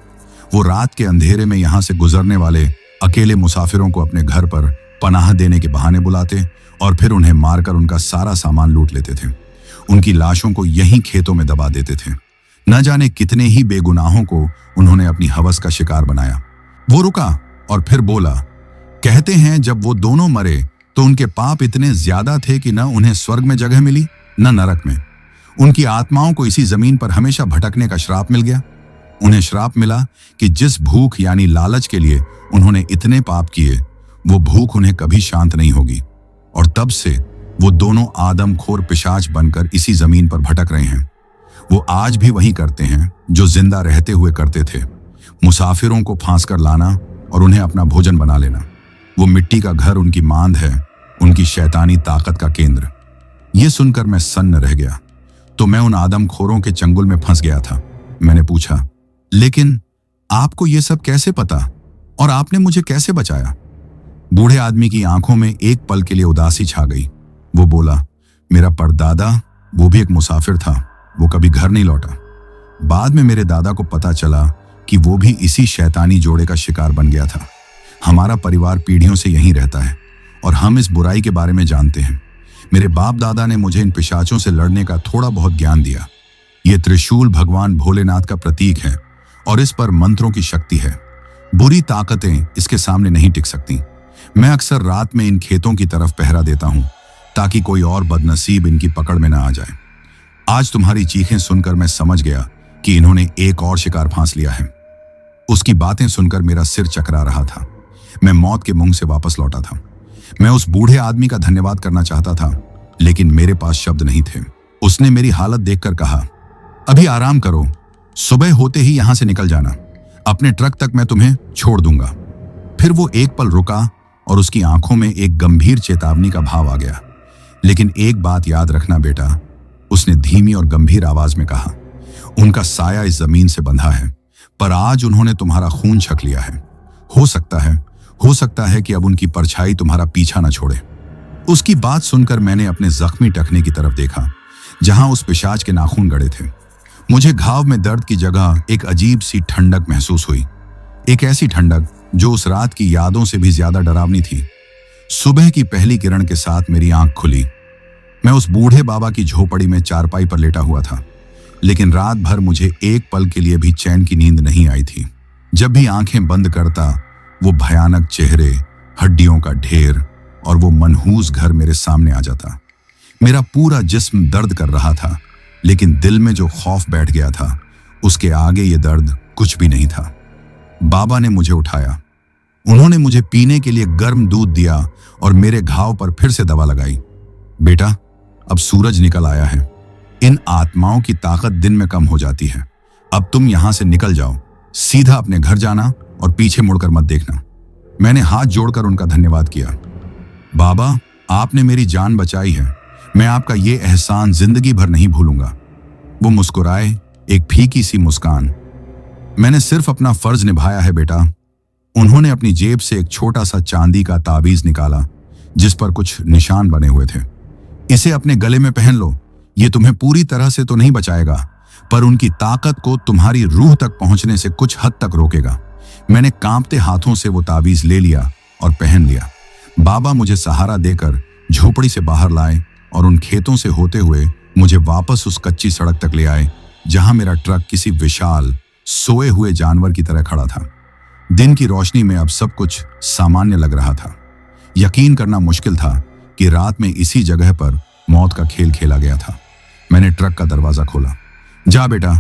वो रात के अंधेरे में यहां से गुजरने वाले अकेले मुसाफिरों को अपने घर पर पनाह देने के बहाने बुलाते और फिर उन्हें मारकर उनका सारा सामान लूट लेते थे। उनकी लाशों को यहीं खेतों में दबा देते थे। न जाने कितने ही बेगुनाहों को उन्होंने अपनी हवस का शिकार बनाया। वो रुका और फिर बोला, कहते हैं जब वो दोनों मरे तो उनके पाप इतने ज्यादा थे कि न उन्हें स्वर्ग में जगह मिली न नरक में। उनकी आत्माओं को इसी जमीन पर हमेशा भटकने का श्राप मिल गया। उन्हें श्राप मिला कि जिस भूख यानी लालच के लिए उन्होंने इतने पाप किए, वो भूख उन्हें कभी शांत नहीं होगी। और तब से वो दोनों आदमखोर पिशाच बनकर इसी जमीन पर भटक रहे हैं। वो आज भी वही करते हैं जो जिंदा रहते हुए करते थे, मुसाफिरों को फांस कर लाना और उन्हें अपना भोजन बना लेना। वो मिट्टी का घर उनकी मांद है, उनकी शैतानी ताकत का केंद्र। ये सुनकर मैं सन्न रह गया। तो मैं उन आदमखोरों के चंगुल में फंस गया था। मैंने पूछा, लेकिन आपको ये सब कैसे पता और आपने मुझे कैसे बचाया? बूढ़े आदमी की आंखों में एक पल के लिए उदासी छा गई। वो बोला, मेरा परदादा वो भी एक मुसाफिर था। वो कभी घर नहीं लौटा। बाद में मेरे दादा को पता चला कि वो भी इसी शैतानी जोड़े का शिकार बन गया था। हमारा परिवार पीढ़ियों से यहीं रहता है और हम इस बुराई के बारे में जानते हैं। मेरे बाप दादा ने मुझे इन पिशाचों से लड़ने का थोड़ा बहुत ज्ञान दिया। ये त्रिशूल भगवान भोलेनाथ का प्रतीक है और इस पर मंत्रों की शक्ति है। बुरी ताकतें इसके सामने नहीं टिक सकती। मैं अक्सर रात में इन खेतों की तरफ पहरा देता हूं ताकि कोई और बदनसीब इनकी पकड़ में ना आ जाए। आज तुम्हारी चीखें सुनकर मैं समझ गया कि इन्होंने एक और शिकार फांस लिया है। उसकी बातें सुनकर मेरा सिर चकरा रहा था। मैं मौत के मुंह से वापस लौटा था। मैं उस बूढ़े आदमी का धन्यवाद करना चाहता था, लेकिन मेरे पास शब्द नहीं थे। उसने मेरी हालत देखकर कहा, अभी आराम करो, सुबह होते ही यहां से निकल जाना। अपने ट्रक तक मैं तुम्हें छोड़ दूंगा। फिर वो एक पल रुका और उसकी आंखों में एक गंभीर चेतावनी का भाव आ गया। लेकिन एक बात याद रखना बेटा, उसने धीमी और गंभीर आवाज में कहा, उनका साया इस जमीन से बंधा है, पर आज उन्होंने तुम्हारा खून छक लिया है। हो सकता है कि अब उनकी परछाई तुम्हारा पीछा न छोड़े। उसकी बात सुनकर मैंने अपने जख्मी टखने की तरफ देखा, जहां उस पिशाच के नाखून गड़े थे। मुझे घाव में दर्द की जगह एक अजीब सी ठंडक महसूस हुई। एक ऐसी ठंडक जो उस रात की यादों से भी ज्यादा डरावनी थी। सुबह की पहली किरण के साथ मेरी आंख खुली। मैं उस बूढ़े बाबा की झोपड़ी में चारपाई पर लेटा हुआ था, लेकिन रात भर मुझे एक पल के लिए भी चैन की नींद नहीं आई थी। जब भी आंखें बंद करता, वो भयानक चेहरे, हड्डियों का ढेर और वो मनहूस घर मेरे सामने आ जाता। मेरा पूरा जिस्म दर्द कर रहा था, लेकिन दिल में जो खौफ बैठ गया था, उसके आगे ये दर्द कुछ भी नहीं था। बाबा ने मुझे उठाया। उन्होंने मुझे पीने के लिए गर्म दूध दिया और मेरे घाव पर फिर से दवा लगाई। बेटा, अब सूरज निकल आया है। इन आत्माओं की ताकत दिन में कम हो जाती है। अब तुम यहां से निकल जाओ, सीधा अपने घर जाना और पीछे मुड़कर मत देखना। मैंने हाथ जोड़कर उनका धन्यवाद किया। बाबा, आपने मेरी जान बचाई है। मैं आपका ये एहसान जिंदगी भर नहीं भूलूंगा। वो मुस्कुराए, एक फीकी सी मुस्कान। मैंने सिर्फ अपना फर्ज निभाया है बेटा। उन्होंने अपनी जेब से एक छोटा सा चांदी का ताबीज निकाला जिस पर कुछ निशान बने हुए थे। इसे अपने गले में पहन लो। ये तुम्हें पूरी तरह से तो नहीं बचाएगा, पर उनकी ताकत को तुम्हारी रूह तक पहुंचने से कुछ हद तक रोकेगा। मैंने कांपते हाथों से वो ताबीज ले लिया और पहन लिया। बाबा मुझे सहारा देकर झोपड़ी से बाहर लाए और उन खेतों से होते हुए मुझे वापस उस कच्ची सड़क तक ले आए जहां मेरा ट्रक किसी विशाल सोए हुए जानवर की तरह खड़ा था। दिन की रोशनी में अब सब कुछ सामान्य लग रहा था। यकीन करना मुश्किल था कि रात में इसी जगह पर मौत का खेल खेला गया था। मैंने ट्रक का दरवाजा खोला। जा बेटा,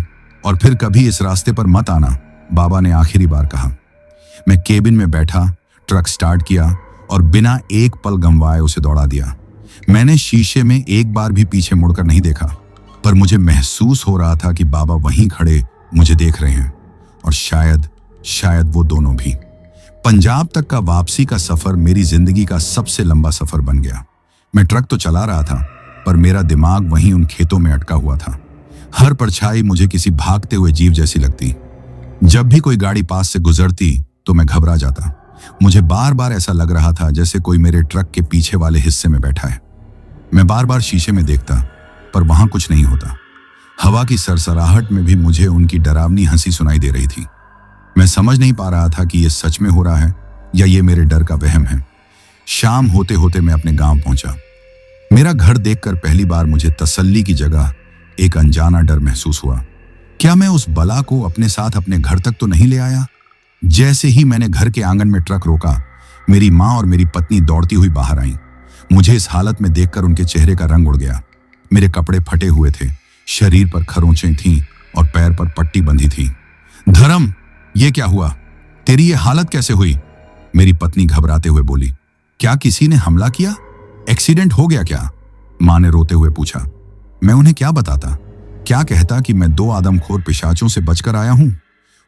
और फिर कभी इस रास्ते पर मत आना, बाबा ने आखिरी बार कहा। मैं केबिन में बैठा, ट्रक स्टार्ट किया और बिना एक पल गंवाए उसे दौड़ा दिया। मैंने शीशे में एक बार भी पीछे मुड़कर नहीं देखा, पर मुझे महसूस हो रहा था कि बाबा वहीं खड़े मुझे देख रहे हैं, और शायद वो दोनों भी। पंजाब तक का वापसी का सफर मेरी जिंदगी का सबसे लंबा सफर बन गया। मैं ट्रक तो चला रहा था, पर मेरा दिमाग वहीं उन खेतों में अटका हुआ था। हर परछाई मुझे किसी भागते हुए जीव जैसी लगती। जब भी कोई गाड़ी पास से गुजरती तो मैं घबरा जाता। मुझे बार बार ऐसा लग रहा था जैसे कोई मेरे ट्रक के पीछे वाले हिस्से में बैठा है। मैं बार बार शीशे में देखता, पर वहां कुछ नहीं होता। हवा की सरसराहट में भी मुझे उनकी डरावनी हंसी सुनाई दे रही थी। मैं समझ नहीं पा रहा था कि ये सच में हो रहा है या ये मेरे डर का वहम है। शाम होते होते मैं अपने गांव पहुंचा। मेरा घर देखकर पहली बार मुझे तसल्ली की जगह एक अनजाना डर महसूस हुआ। क्या मैं उस बला को अपने साथ अपने घर तक तो नहीं ले आया? जैसे ही मैंने घर के आंगन में ट्रक रोका, मेरी माँ और मेरी पत्नी दौड़ती हुई बाहर आईं। मुझे इस हालत में देखकर उनके चेहरे का रंग उड़ गया। मेरे कपड़े फटे हुए थे, शरीर पर खरोंचें थीं और पैर पर पट्टी बंधी थी। धर्म, ये क्या हुआ? तेरी ये हालत कैसे हुई? मेरी पत्नी घबराते हुए बोली। क्या किसी ने हमला किया? एक्सीडेंट हो गया क्या? माँ ने रोते हुए पूछा। मैं उन्हें क्या बताता? क्या कहता कि मैं 2 आदमखोर पिशाचों से बचकर आया हूं?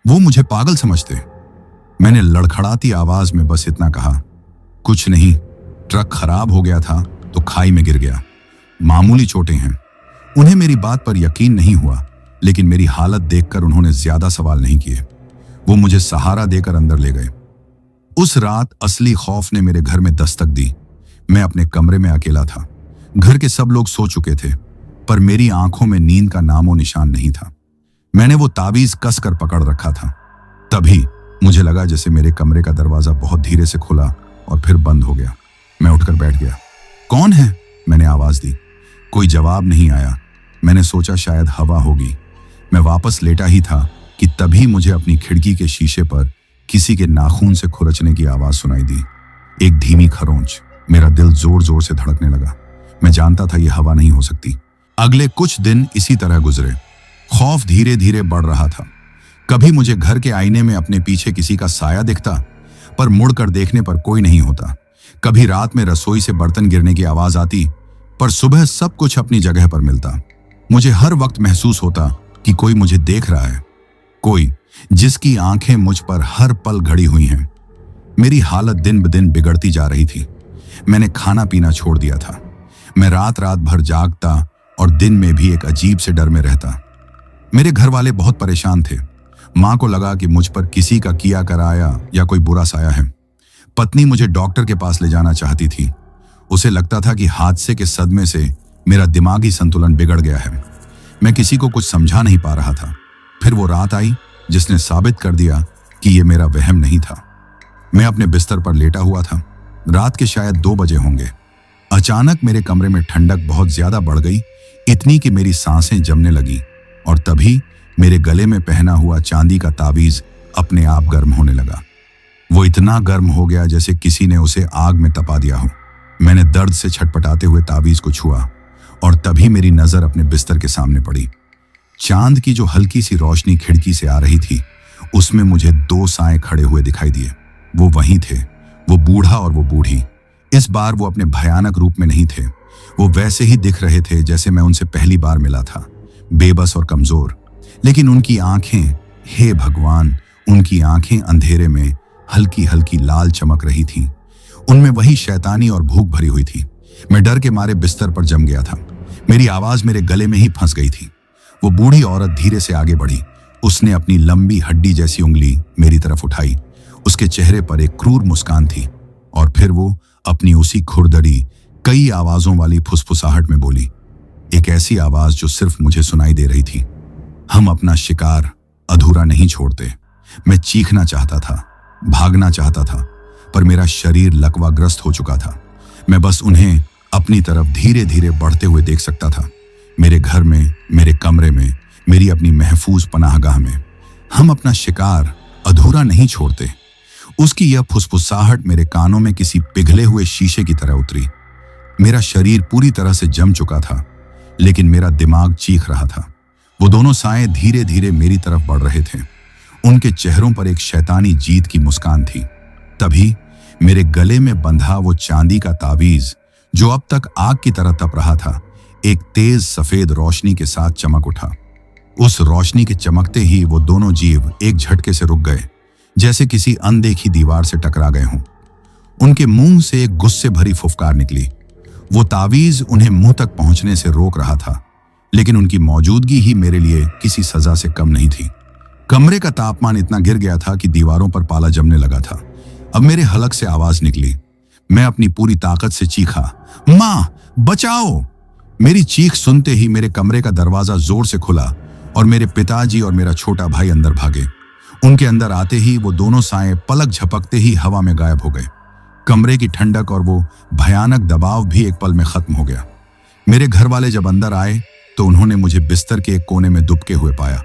वो मुझे पागल समझते। मैंने लड़खड़ाती आवाज में बस इतना कहा, कुछ नहीं, ट्रक खराब हो गया था तो खाई में गिर गया, मामूली चोटें हैं। उन्हें मेरी बात पर यकीन नहीं हुआ, लेकिन मेरी हालत देखकर उन्होंने ज्यादा सवाल नहीं किए। वो मुझे सहारा देकर अंदर ले गए। उस रात असली खौफ ने मेरे घर में दस्तक दी। मैं अपने कमरे में अकेला था। घर के सब लोग सो चुके थे, पर मेरी आंखों में नींद का नामो निशान नहीं था। मैंने वो ताबीज कसकर पकड़ रखा था। तभी मुझे लगा जैसे मेरे कमरे का दरवाजा बहुत धीरे से खुला और फिर बंद हो गया। मैं उठकर बैठ गया। कौन है? मैंने आवाज दी। कोई जवाब नहीं आया। मैंने सोचा शायद हवा होगी। मैं वापस लेटा ही था कि तभी मुझे अपनी खिड़की के शीशे पर किसी के नाखून से खुरचने की आवाज सुनाई दी। एक धीमी खरोंच। मेरा दिल जोर जोर से धड़कने लगा। मैं जानता था यह हवा नहीं हो सकती। अगले कुछ दिन इसी तरह गुजरे। खौफ धीरे धीरे बढ़ रहा था। कभी मुझे घर के आईने में अपने पीछे किसी का साया दिखता, पर मुड़कर देखने पर कोई नहीं होता। कभी रात में रसोई से बर्तन गिरने की आवाज आती, पर सुबह सब कुछ अपनी जगह पर मिलता। मुझे हर वक्त महसूस होता कि कोई मुझे देख रहा है, कोई जिसकी आंखें मुझ पर हर पल घड़ी हुई हैं। मेरी हालत दिन ब दिन बिगड़ती जा रही थी। मैंने खाना पीना छोड़ दिया था। मैं रात रात भर जागता और दिन में भी एक अजीब से डर में रहता। मेरे घर वाले बहुत परेशान थे। माँ को लगा कि मुझ पर किसी का किया कराया या कोई बुरा साया है। पत्नी मुझे डॉक्टर के पास ले जाना चाहती थी। उसे लगता था कि हादसे के सदमे से मेरा दिमागी संतुलन बिगड़ गया है। मैं किसी को कुछ समझा नहीं पा रहा था। फिर वो रात आई जिसने साबित कर दिया कि ये मेरा वहम नहीं था। मैं अपने बिस्तर पर लेटा हुआ था। रात के शायद 2 बजे होंगे। अचानक मेरे कमरे में ठंडक बहुत ज्यादा बढ़ गई, इतनी कि मेरी सांसें जमने लगी, और तभी मेरे गले में पहना हुआ चांदी का ताबीज अपने आप गर्म होने लगा। वो इतना गर्म हो गया जैसे किसी ने उसे आग में तपा दिया हो। मैंने दर्द से छटपटाते हुए ताबीज को छुआ, और तभी मेरी नजर अपने बिस्तर के सामने पड़ी। चांद की जो हल्की सी रोशनी खिड़की से आ रही थी, उसमें मुझे 2 साएं खड़े हुए दिखाई दिए। वो वहीं थे, वो बूढ़ा और वो बूढ़ी। इस बार वो अपने भयानक रूप में नहीं थे, वो वैसे ही दिख रहे थे जैसे मैं उनसे पहली बार मिला था, बेबस और कमजोर। लेकिन उनकी आंखें, हे भगवान, उनकी आंखें अंधेरे में हल्की हल्की लाल चमक रही थीं। उनमें वही शैतानी और भूख भरी हुई थी। मैं डर के मारे बिस्तर पर जम गया था। मेरी आवाज मेरे गले में ही फंस गई थी। वो बूढ़ी औरत धीरे से आगे बढ़ी। उसने अपनी लंबी हड्डी जैसी उंगली मेरी तरफ उठाई। उसके चेहरे पर एक क्रूर मुस्कान थी और फिर वो अपनी उसी खुरदरी, कई आवाजों वाली फुसफुसाहट में बोली, एक ऐसी आवाज जो सिर्फ मुझे सुनाई दे रही थी, हम अपना शिकार अधूरा नहीं छोड़ते। मैं चीखना चाहता था, भागना चाहता था, पर मेरा शरीर लकवाग्रस्त हो चुका था। मैं बस उन्हें अपनी तरफ धीरे धीरे बढ़ते हुए देख सकता था। मेरे घर में, मेरे कमरे में, मेरी अपनी महफूज पनाहगाह में। हम अपना शिकार अधूरा नहीं छोड़ते। उसकी यह फुसफुसाहट मेरे कानों में किसी पिघले हुए शीशे की तरह उतरी। मेरा शरीर पूरी तरह से जम चुका था, लेकिन मेरा दिमाग चीख रहा था। वो दोनों साएं धीरे धीरे मेरी तरफ बढ़ रहे थे। उनके चेहरों पर एक शैतानी जीत की मुस्कान थी। तभी मेरे गले में बंधा वो चांदी का तावीज, जो अब तक आग की तरह तप रहा था, एक तेज सफेद रोशनी के साथ चमक उठा। उस रोशनी के चमकते ही वो दोनों जीव एक झटके से रुक गए, जैसे किसी अनदेखी दीवार से टकरा गए हों। उनके मुंह से एक गुस्से भरी फुफकार निकली। वो तावीज उन्हें मुंह तक पहुंचने से रोक रहा था, लेकिन उनकी मौजूदगी ही मेरे लिए किसी सजा से कम नहीं थी। कमरे का तापमान इतना गिर गया था कि दीवारों पर पाला जमने लगा था। अब मेरे हलक से आवाज निकली। मैं अपनी पूरी ताकत से चीखा, मां, बचाओ! मेरी चीख सुनते ही मेरे कमरे का दरवाजा जोर से खुला और मेरे पिताजी और मेरा छोटा भाई अंदर भागे। उनके अंदर आते ही वो दोनों साएं पलक झपकते ही हवा में गायब हो गए। कमरे की ठंडक और वो भयानक दबाव भी एक पल में खत्म हो गया। मेरे घर वाले जब अंदर आए तो उन्होंने मुझे बिस्तर के एक कोने में दुबके हुए पाया।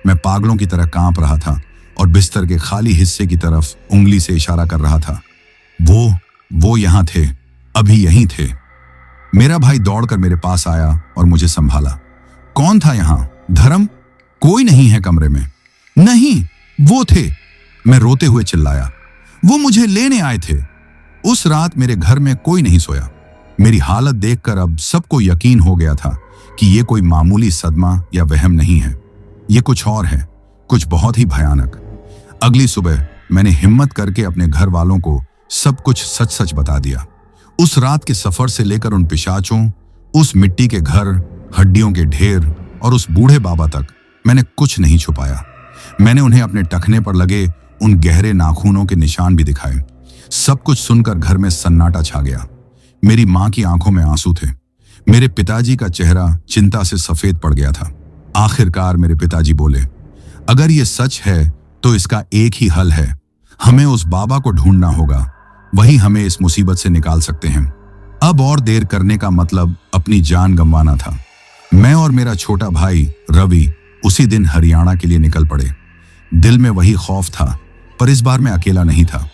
मैं पागलों की तरह कांप रहा था और बिस्तर के खाली हिस्से की तरफ उंगली से इशारा कर रहा था। वो यहां थे, अभी यहीं थे। मेरा भाई दौड़कर मेरे पास आया और मुझे संभाला। कौन था यहां? धर्म? कोई नहीं है कमरे में। नहीं, वो थे, मैं रोते हुए चिल्लाया। वो मुझे लेने आए थे। उस रात मेरे घर में कोई नहीं सोया। मेरी हालत देखकर अब सबको यकीन हो गया था कि ये कोई मामूली सदमा या वहम नहीं है। ये कुछ और है, कुछ बहुत ही भयानक। अगली सुबह मैंने हिम्मत करके अपने घर वालों को सब कुछ सच सच बता दिया। उस रात के सफर से लेकर उन पिशाचों, उस मिट्टी के घर, हड्डियों के ढेर और उस बूढ़े बाबा तक मैंने कुछ नहीं छुपाया। मैंने उन्हें अपने टखने पर लगे उन गहरे नाखूनों के निशान भी दिखाए। सब कुछ सुनकर घर में सन्नाटा छा गया। मेरी मां की आंखों में आंसू थे। मेरे पिताजी का चेहरा चिंता से सफेद पड़ गया था। आखिरकार मेरे पिताजी बोले, अगर ये सच है तो इसका एक ही हल है, हमें उस बाबा को ढूंढना होगा। वही हमें इस मुसीबत से निकाल सकते हैं। अब और देर करने का मतलब अपनी जान गंवाना था। मैं और मेरा छोटा भाई रवि उसी दिन हरियाणा के लिए निकल पड़े। दिल में वही खौफ था, पर इस बार मैं अकेला नहीं था।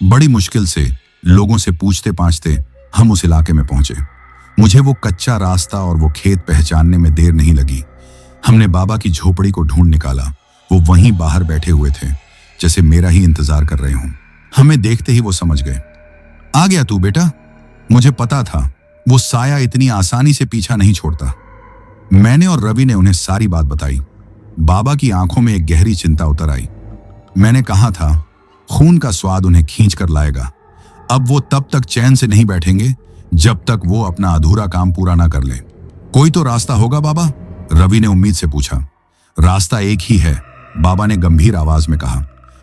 बड़ी मुश्किल से लोगों से पूछते पाछते हम उस इलाके में पहुंचे। मुझे वो कच्चा रास्ता और वो खेत पहचानने में देर नहीं लगी। हमने बाबा की झोपड़ी को ढूंढ निकाला। वो वहीं बाहर बैठे हुए थे, जैसे मेरा ही इंतजार कर रहे हों। हमें देखते ही वो समझ गए। आ गया तू बेटा? मुझे पता था वो साया इतनी आसानी से पीछा नहीं छोड़ता। मैंने और रवि ने उन्हें सारी बात बताई। बाबा की आंखों में एक गहरी चिंता उतर आई। मैंने कहा था खून का स्वाद उन्हें खींच कर लाएगा। अब वो तब तक चैन से नहीं बैठेंगे जब तक वो अपना अधूरा काम पूरा ना कर ले। कोई तो रास्ता होगा बाबा? रवि ने उम्मीद से पूछा। रास्ता एक ही है, बाबा ने गंभीर आवाज में कहा।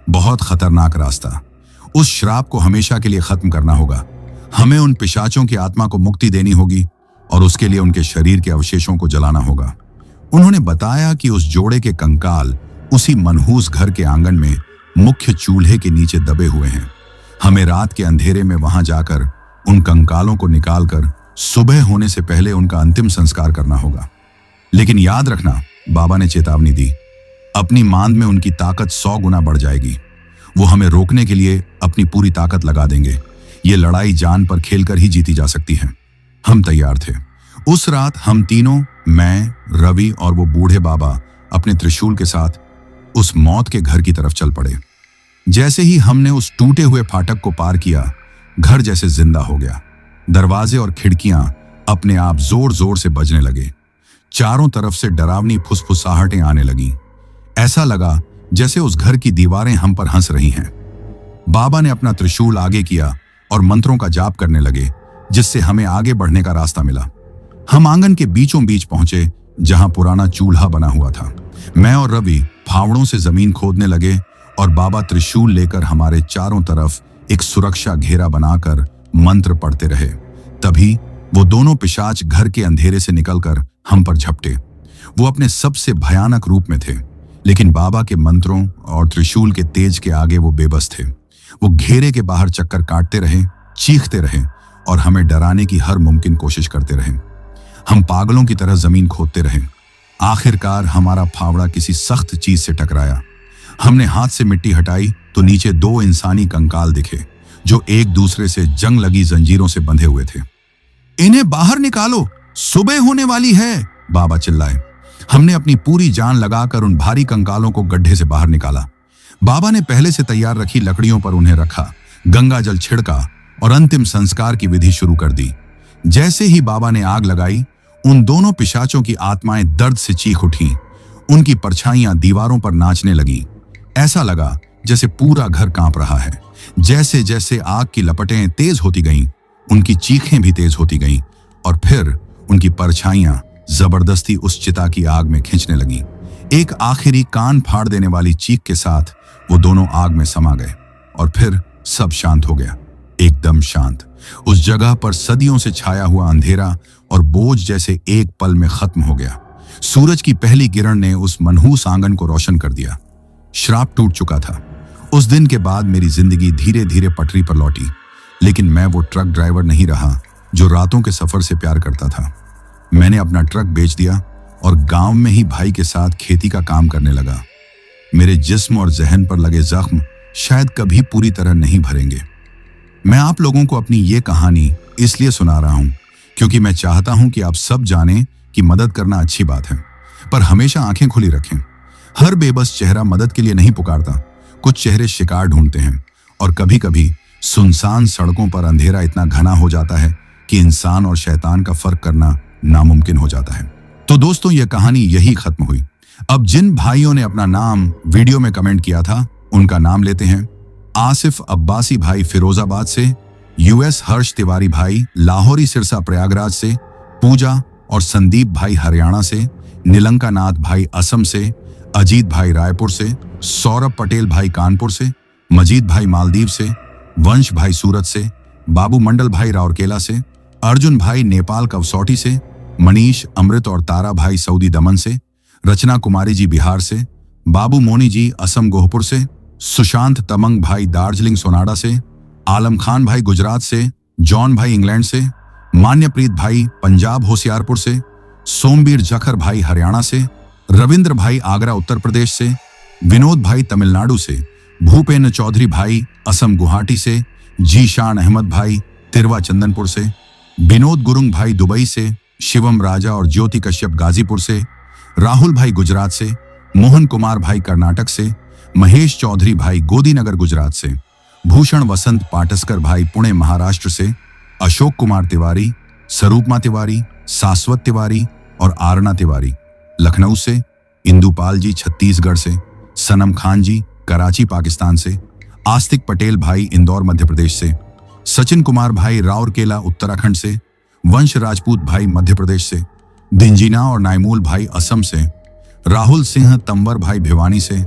बहुत खतरनाक रास्ता। उस श्राप को हमेशा के लिए खत्म करना होगा। हमें उन पिशाचों की आत्मा को मुक्ति देनी होगी और उसके लिए उनके शरीर के अवशेषों को जलाना होगा। उन्होंने बताया कि उस जोड़े के कंकाल उसी मनहूस घर के आंगन में मुख्य चूल्हे के नीचे दबे हुए हैं। हमें रात के अंधेरे में वहां जाकर उन कंकालों को निकालकर सुबह होने से पहले उनका अंतिम संस्कार करना होगा। लेकिन याद रखना, बाबा ने चेतावनी दी, अपनी मांद में उनकी ताकत 100 गुना बढ़ जाएगी। वो हमें रोकने के लिए अपनी पूरी ताकत लगा देंगे। ये लड़ाई जान पर खेलकर ही जीती जा सकती है। हम तैयार थे। उस रात हम तीनों, मैं, रवि और वो बूढ़े बाबा अपने त्रिशूल के साथ उस मौत के घर की तरफ चल पड़े। जैसे ही हमने उस टूटे हुए फाटक को पार किया, घर जैसे जिंदा हो गया। दरवाजे और खिड़कियां अपने आप जोर जोर से बजने लगे। चारों तरफ से डरावनी फुसफुसाहटें आने लगीं। ऐसा लगा जैसे उस घर की दीवारें हम पर हंस रही हैं। बाबा ने अपना त्रिशूल आगे किया और मंत्रों का जाप करने लगे, जिससे हमें आगे बढ़ने का रास्ता मिला। हम आंगन के बीचों बीच पहुंचे, जहां पुराना चूल्हा बना हुआ था। मैं और रवि फावड़ों से जमीन खोदने लगे और बाबा त्रिशूल लेकर हमारे चारों तरफ एक सुरक्षा घेरा बनाकर मंत्र पढ़ते रहे। तभी वो दोनों पिशाच घर के अंधेरे से निकलकर हम पर झपटे। वो अपने सबसे भयानक रूप में थे, लेकिन बाबा के मंत्रों और त्रिशूल के तेज के आगे वो बेबस थे। वो घेरे के बाहर चक्कर काटते रहे, चीखते रहे और हमें डराने की हर मुमकिन कोशिश करते रहे। हम पागलों की तरह जमीन खोदते रहे। आखिरकार हमारा फावड़ा किसी सख्त चीज से टकराया। हमने हाथ से मिट्टी हटाई तो नीचे दो इंसानी कंकाल दिखे, जो एक दूसरे से जंग लगी जंजीरों से बंधे हुए थे। इन्हें बाहर निकालो, सुबह होने वाली है, बाबा चिल्लाए। हमने अपनी पूरी जान लगाकर उन भारी कंकालों को गड्ढे से बाहर निकाला। बाबा ने पहले से तैयार रखी लकड़ियों पर उन्हें रखा, गंगा जल छिड़का और अंतिम संस्कार की विधि शुरू कर दी। जैसे ही बाबा ने आग लगाई, उन दोनों पिशाचों की आत्माएं दर्द से चीख उठीं। उनकी परछाइयां दीवारों पर नाचने लगीं। ऐसा लगा जैसे पूरा घर कांप रहा है। जैसे जैसे आग की लपटें तेज होती गईं, उनकी चीखें भी तेज होती गईं और फिर उनकी परछाइयां जबरदस्ती उस चिता की आग में खींचने लगीं। एक आखिरी कान फाड़ देने वाली चीख के साथ वो दोनों आग में समा गए और फिर सब शांत हो गया, एकदम शांत। उस जगह पर सदियों से छाया हुआ अंधेरा और बोझ जैसे एक पल में खत्म हो गया। सूरज की पहली किरण ने उस मनहूस आंगन को रोशन कर दिया। श्राप टूट चुका था। उस दिन के बाद मेरी जिंदगी धीरे धीरे पटरी पर लौटी, लेकिन मैं वो ट्रक ड्राइवर नहीं रहा जो रातों के सफर से प्यार करता था। मैंने अपना ट्रक बेच दिया और गांव में ही भाई के साथ खेती का काम करने लगा। मेरे जिस्म और जहन पर लगे जख्म शायद कभी पूरी तरह नहीं भरेंगे। मैं आप लोगों को अपनी ये कहानी इसलिए सुना रहा हूं क्योंकि मैं चाहता हूं कि आप सब जानें कि मदद करना अच्छी बात है, पर हमेशा आंखें खुली रखें। हर बेबस चेहरा मदद के लिए नहीं पुकारता। कुछ चेहरे शिकार ढूंढते हैं और कभी कभी सुनसान सड़कों पर अंधेरा इतना घना हो जाता है कि इंसान और शैतान का फर्क करना नामुमकिन हो जाता है। तो दोस्तों, यह कहानी यही खत्म हुई। अब जिन भाइयों ने अपना नाम वीडियो में कमेंट किया था, उनका नाम लेते हैं। आसिफ अब्बासी भाई फिरोजाबाद से, यूएस हर्ष तिवारी भाई लाहौरी सिरसा प्रयागराज से, पूजा और संदीप भाई हरियाणा से, नीलंका नाथ भाई असम से, अजीत भाई रायपुर से, सौरभ पटेल भाई कानपुर से, मजीद भाई मालदीव से, वंश भाई सूरत से, बाबू मंडल भाई राउरकेला से, अर्जुन भाई नेपाल कवसौटी से, मनीष अमृत और तारा भाई सऊदी दमन से, रचना कुमारी जी बिहार से, बाबू मोनी जी असम गोहपुर से, सुशांत तमंग भाई दार्जिलिंग सोनाडा से, आलम खान भाई गुजरात से, जॉन भाई इंग्लैंड से, मान्यप्रीत भाई पंजाब होशियारपुर से, सोमबीर जखर भाई हरियाणा से, रविंद्र भाई आगरा उत्तर प्रदेश से, विनोद भाई तमिलनाडु से, भूपेन्द्र चौधरी भाई असम गुवाहाटी से, जीशान अहमद भाई तिरवा चंदनपुर से, विनोद गुरुंग भाई दुबई से, शिवम राजा और ज्योति कश्यप गाजीपुर से, राहुल भाई गुजरात से, मोहन कुमार भाई कर्नाटक से, महेश चौधरी भाई गोदीनगर गुजरात से, भूषण वसंत पाटस्कर भाई पुणे महाराष्ट्र से, अशोक कुमार तिवारी, स्वरूपमा तिवारी, शाश्वत तिवारी और आरना तिवारी लखनऊ से, इंदुपाल जी छत्तीसगढ़ से, सनम खान जी कराची पाकिस्तान से, आस्तिक पटेल भाई इंदौर मध्य प्रदेश से, सचिन कुमार भाई राउरकेला उत्तराखंड से, वंश राजपूत भाई मध्य प्रदेश से, दिंजीना और नाइमूल भाई असम से, राहुल सिंह तंवर भाई भिवानी से,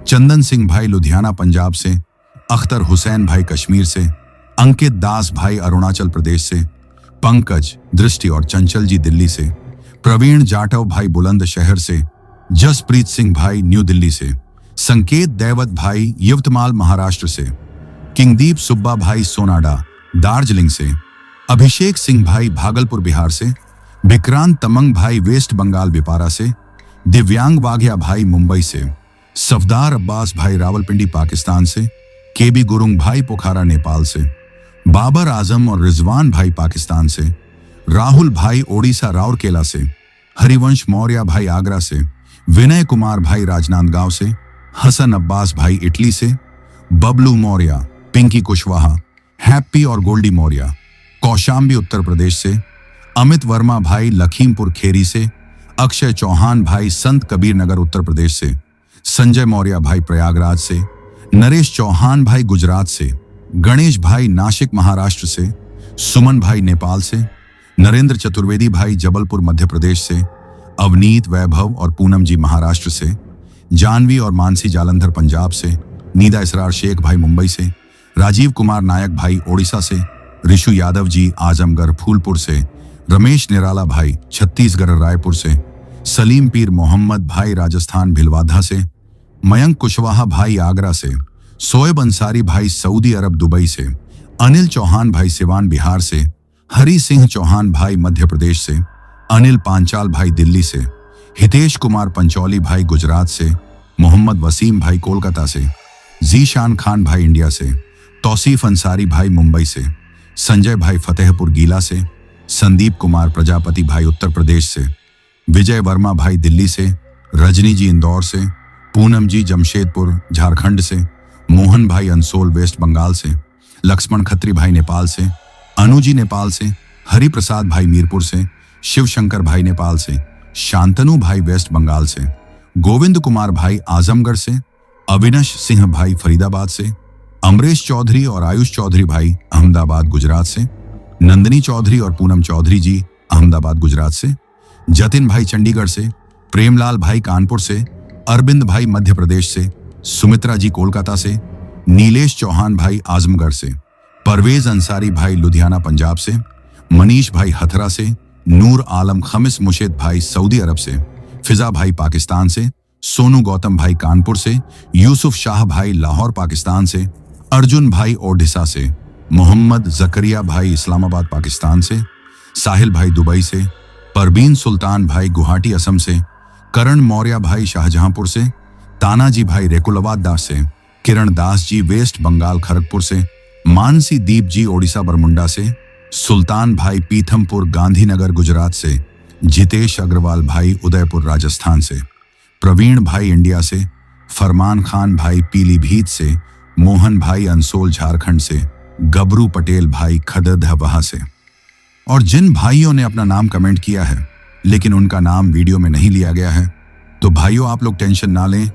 चंदन सिंह भाई लुधियाना पंजाब से, अख्तर हुसैन भाई कश्मीर से, अंकित दास भाई अरुणाचल प्रदेश से, पंकज दृष्टि और चंचल जी दिल्ली से, प्रवीण जाटव भाई बुलंदशहर से, जसप्रीत सिंह भाई न्यू दिल्ली से, संकेत दैवत भाई यवतमाल महाराष्ट्र से, किंगदीप सुब्बा भाई सोनाडा दार्जिलिंग से, अभिषेक सिंह भाई भागलपुर बिहार से, विक्रांत तमंग भाई वेस्ट बंगाल बिपारा से, दिव्यांग वाघिया भाई मुंबई से, सफदार अब्बास भाई रावलपिंडी पाकिस्तान से, केबी गुरुंग भाई पोखरा नेपाल से, बाबर आजम और रिजवान भाई पाकिस्तान से, राहुल भाई ओडिशा राउरकेला से, हरिवंश मौर्य भाई आगरा से, विनय कुमार भाई राजनांदगांव से, हसन अब्बास भाई इटली से, बबलू मौर्य, पिंकी कुशवाहा, हैप्पी और गोल्डी मौर्य कौशाम्बी उत्तर प्रदेश से, अमित वर्मा भाई लखीमपुर खेरी से, अक्षय चौहान भाई संत कबीर नगर उत्तर प्रदेश से, संजय मौर्य भाई प्रयागराज से, नरेश चौहान भाई गुजरात से, गणेश भाई नासिक महाराष्ट्र से, सुमन भाई नेपाल से, नरेंद्र चतुर्वेदी भाई जबलपुर मध्य प्रदेश से, अवनीत वैभव और पूनम जी महाराष्ट्र से, जानवी और मानसी जालंधर पंजाब से, नीदा इसरार शेख भाई मुंबई से, राजीव कुमार नायक भाई ओडिशा से, ऋषु यादव जी आजमगढ़ फूलपुर से, रमेश निराला भाई छत्तीसगढ़ रायपुर से, सलीम पीर मोहम्मद भाई राजस्थान भिलवाधा से, मयंक कुशवाहा भाई आगरा से, सोएब अंसारी भाई सऊदी अरब दुबई से, अनिल चौहान भाई सिवान बिहार से, हरि सिंह चौहान भाई मध्य प्रदेश से, अनिल पांचाल भाई दिल्ली से, हितेश कुमार पंचौली भाई गुजरात से, मोहम्मद वसीम भाई कोलकाता से, जीशान खान भाई इंडिया से, तौसीफ अंसारी भाई मुंबई से, संजय भाई फतेहपुर गीला से, संदीप कुमार प्रजापति भाई उत्तर प्रदेश से, विजय वर्मा भाई दिल्ली से, रजनी जी इंदौर से, पूनम जी जमशेदपुर झारखंड से, मोहन भाई अंसोल वेस्ट बंगाल से, लक्ष्मण खत्री भाई नेपाल से, अनु जी नेपाल से, हरि प्रसाद भाई मीरपुर से, शिवशंकर भाई नेपाल से, शांतनु भाई वेस्ट बंगाल से, गोविंद कुमार भाई आजमगढ़ से, अविनाश सिंह भाई फरीदाबाद से, अमरेश चौधरी और आयुष चौधरी भाई अहमदाबाद गुजरात से, नंदिनी चौधरी और पूनम चौधरी जी अहमदाबाद गुजरात से, जतिन भाई चंडीगढ़ से, प्रेमलाल भाई कानपुर से, अरविंद भाई मध्य प्रदेश से, सुमित्रा जी कोलकाता से, नीलेश चौहान भाई आजमगढ़ से, परवेज अंसारी भाई लुधियाना पंजाब से, मनीष भाई हथरा से, नूर आलम खमिस मुशेद भाई सऊदी अरब से, फिजा भाई पाकिस्तान से, सोनू गौतम भाई कानपुर से, यूसुफ शाह भाई लाहौर पाकिस्तान से, अर्जुन भाई ओडिशा से, मोहम्मद जकरिया भाई इस्लामाबाद पाकिस्तान से, साहिल भाई दुबई से, परवीन सुल्तान भाई गुवाहाटी असम से, करण मौर्य भाई शाहजहांपुर से, तानाजी भाई रेकुलवाद दास से, किरण दास जी वेस्ट बंगाल खड़गपुर से, मानसी दीप जी ओडिशा बरमुंडा से, सुल्तान भाई पीथमपुर गांधीनगर गुजरात से, जितेश अग्रवाल भाई उदयपुर राजस्थान से, प्रवीण भाई इंडिया से, फरमान खान भाई पीलीभीत से, मोहन भाई अंसोल झारखंड से, गबरू पटेल भाई खददहवाहा से। और जिन भाइयों ने अपना नाम कमेंट किया है लेकिन उनका नाम वीडियो में नहीं लिया गया है, तो भाइयों आप लोग टेंशन ना लें,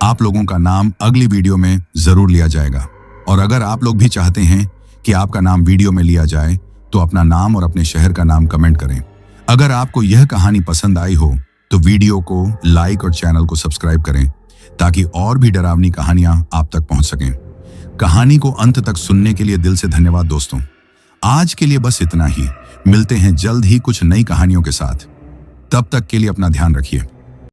आप लोगों का नाम अगली वीडियो में जरूर लिया जाएगा। और अगर आप लोग भी चाहते हैं कि आपका नाम वीडियो में लिया जाए तो अपना नाम और अपने शहर का नाम कमेंट करें। अगर आपको यह कहानी पसंद आई हो तो वीडियो को लाइक और चैनल को सब्सक्राइब करें ताकि और भी डरावनी कहानियां आप तक पहुंच सकें। कहानी को अंत तक सुनने के लिए दिल से धन्यवाद दोस्तों। आज के लिए बस इतना ही। मिलते हैं जल्द ही कुछ नई कहानियों के साथ। तब तक के लिए अपना ध्यान रखिए।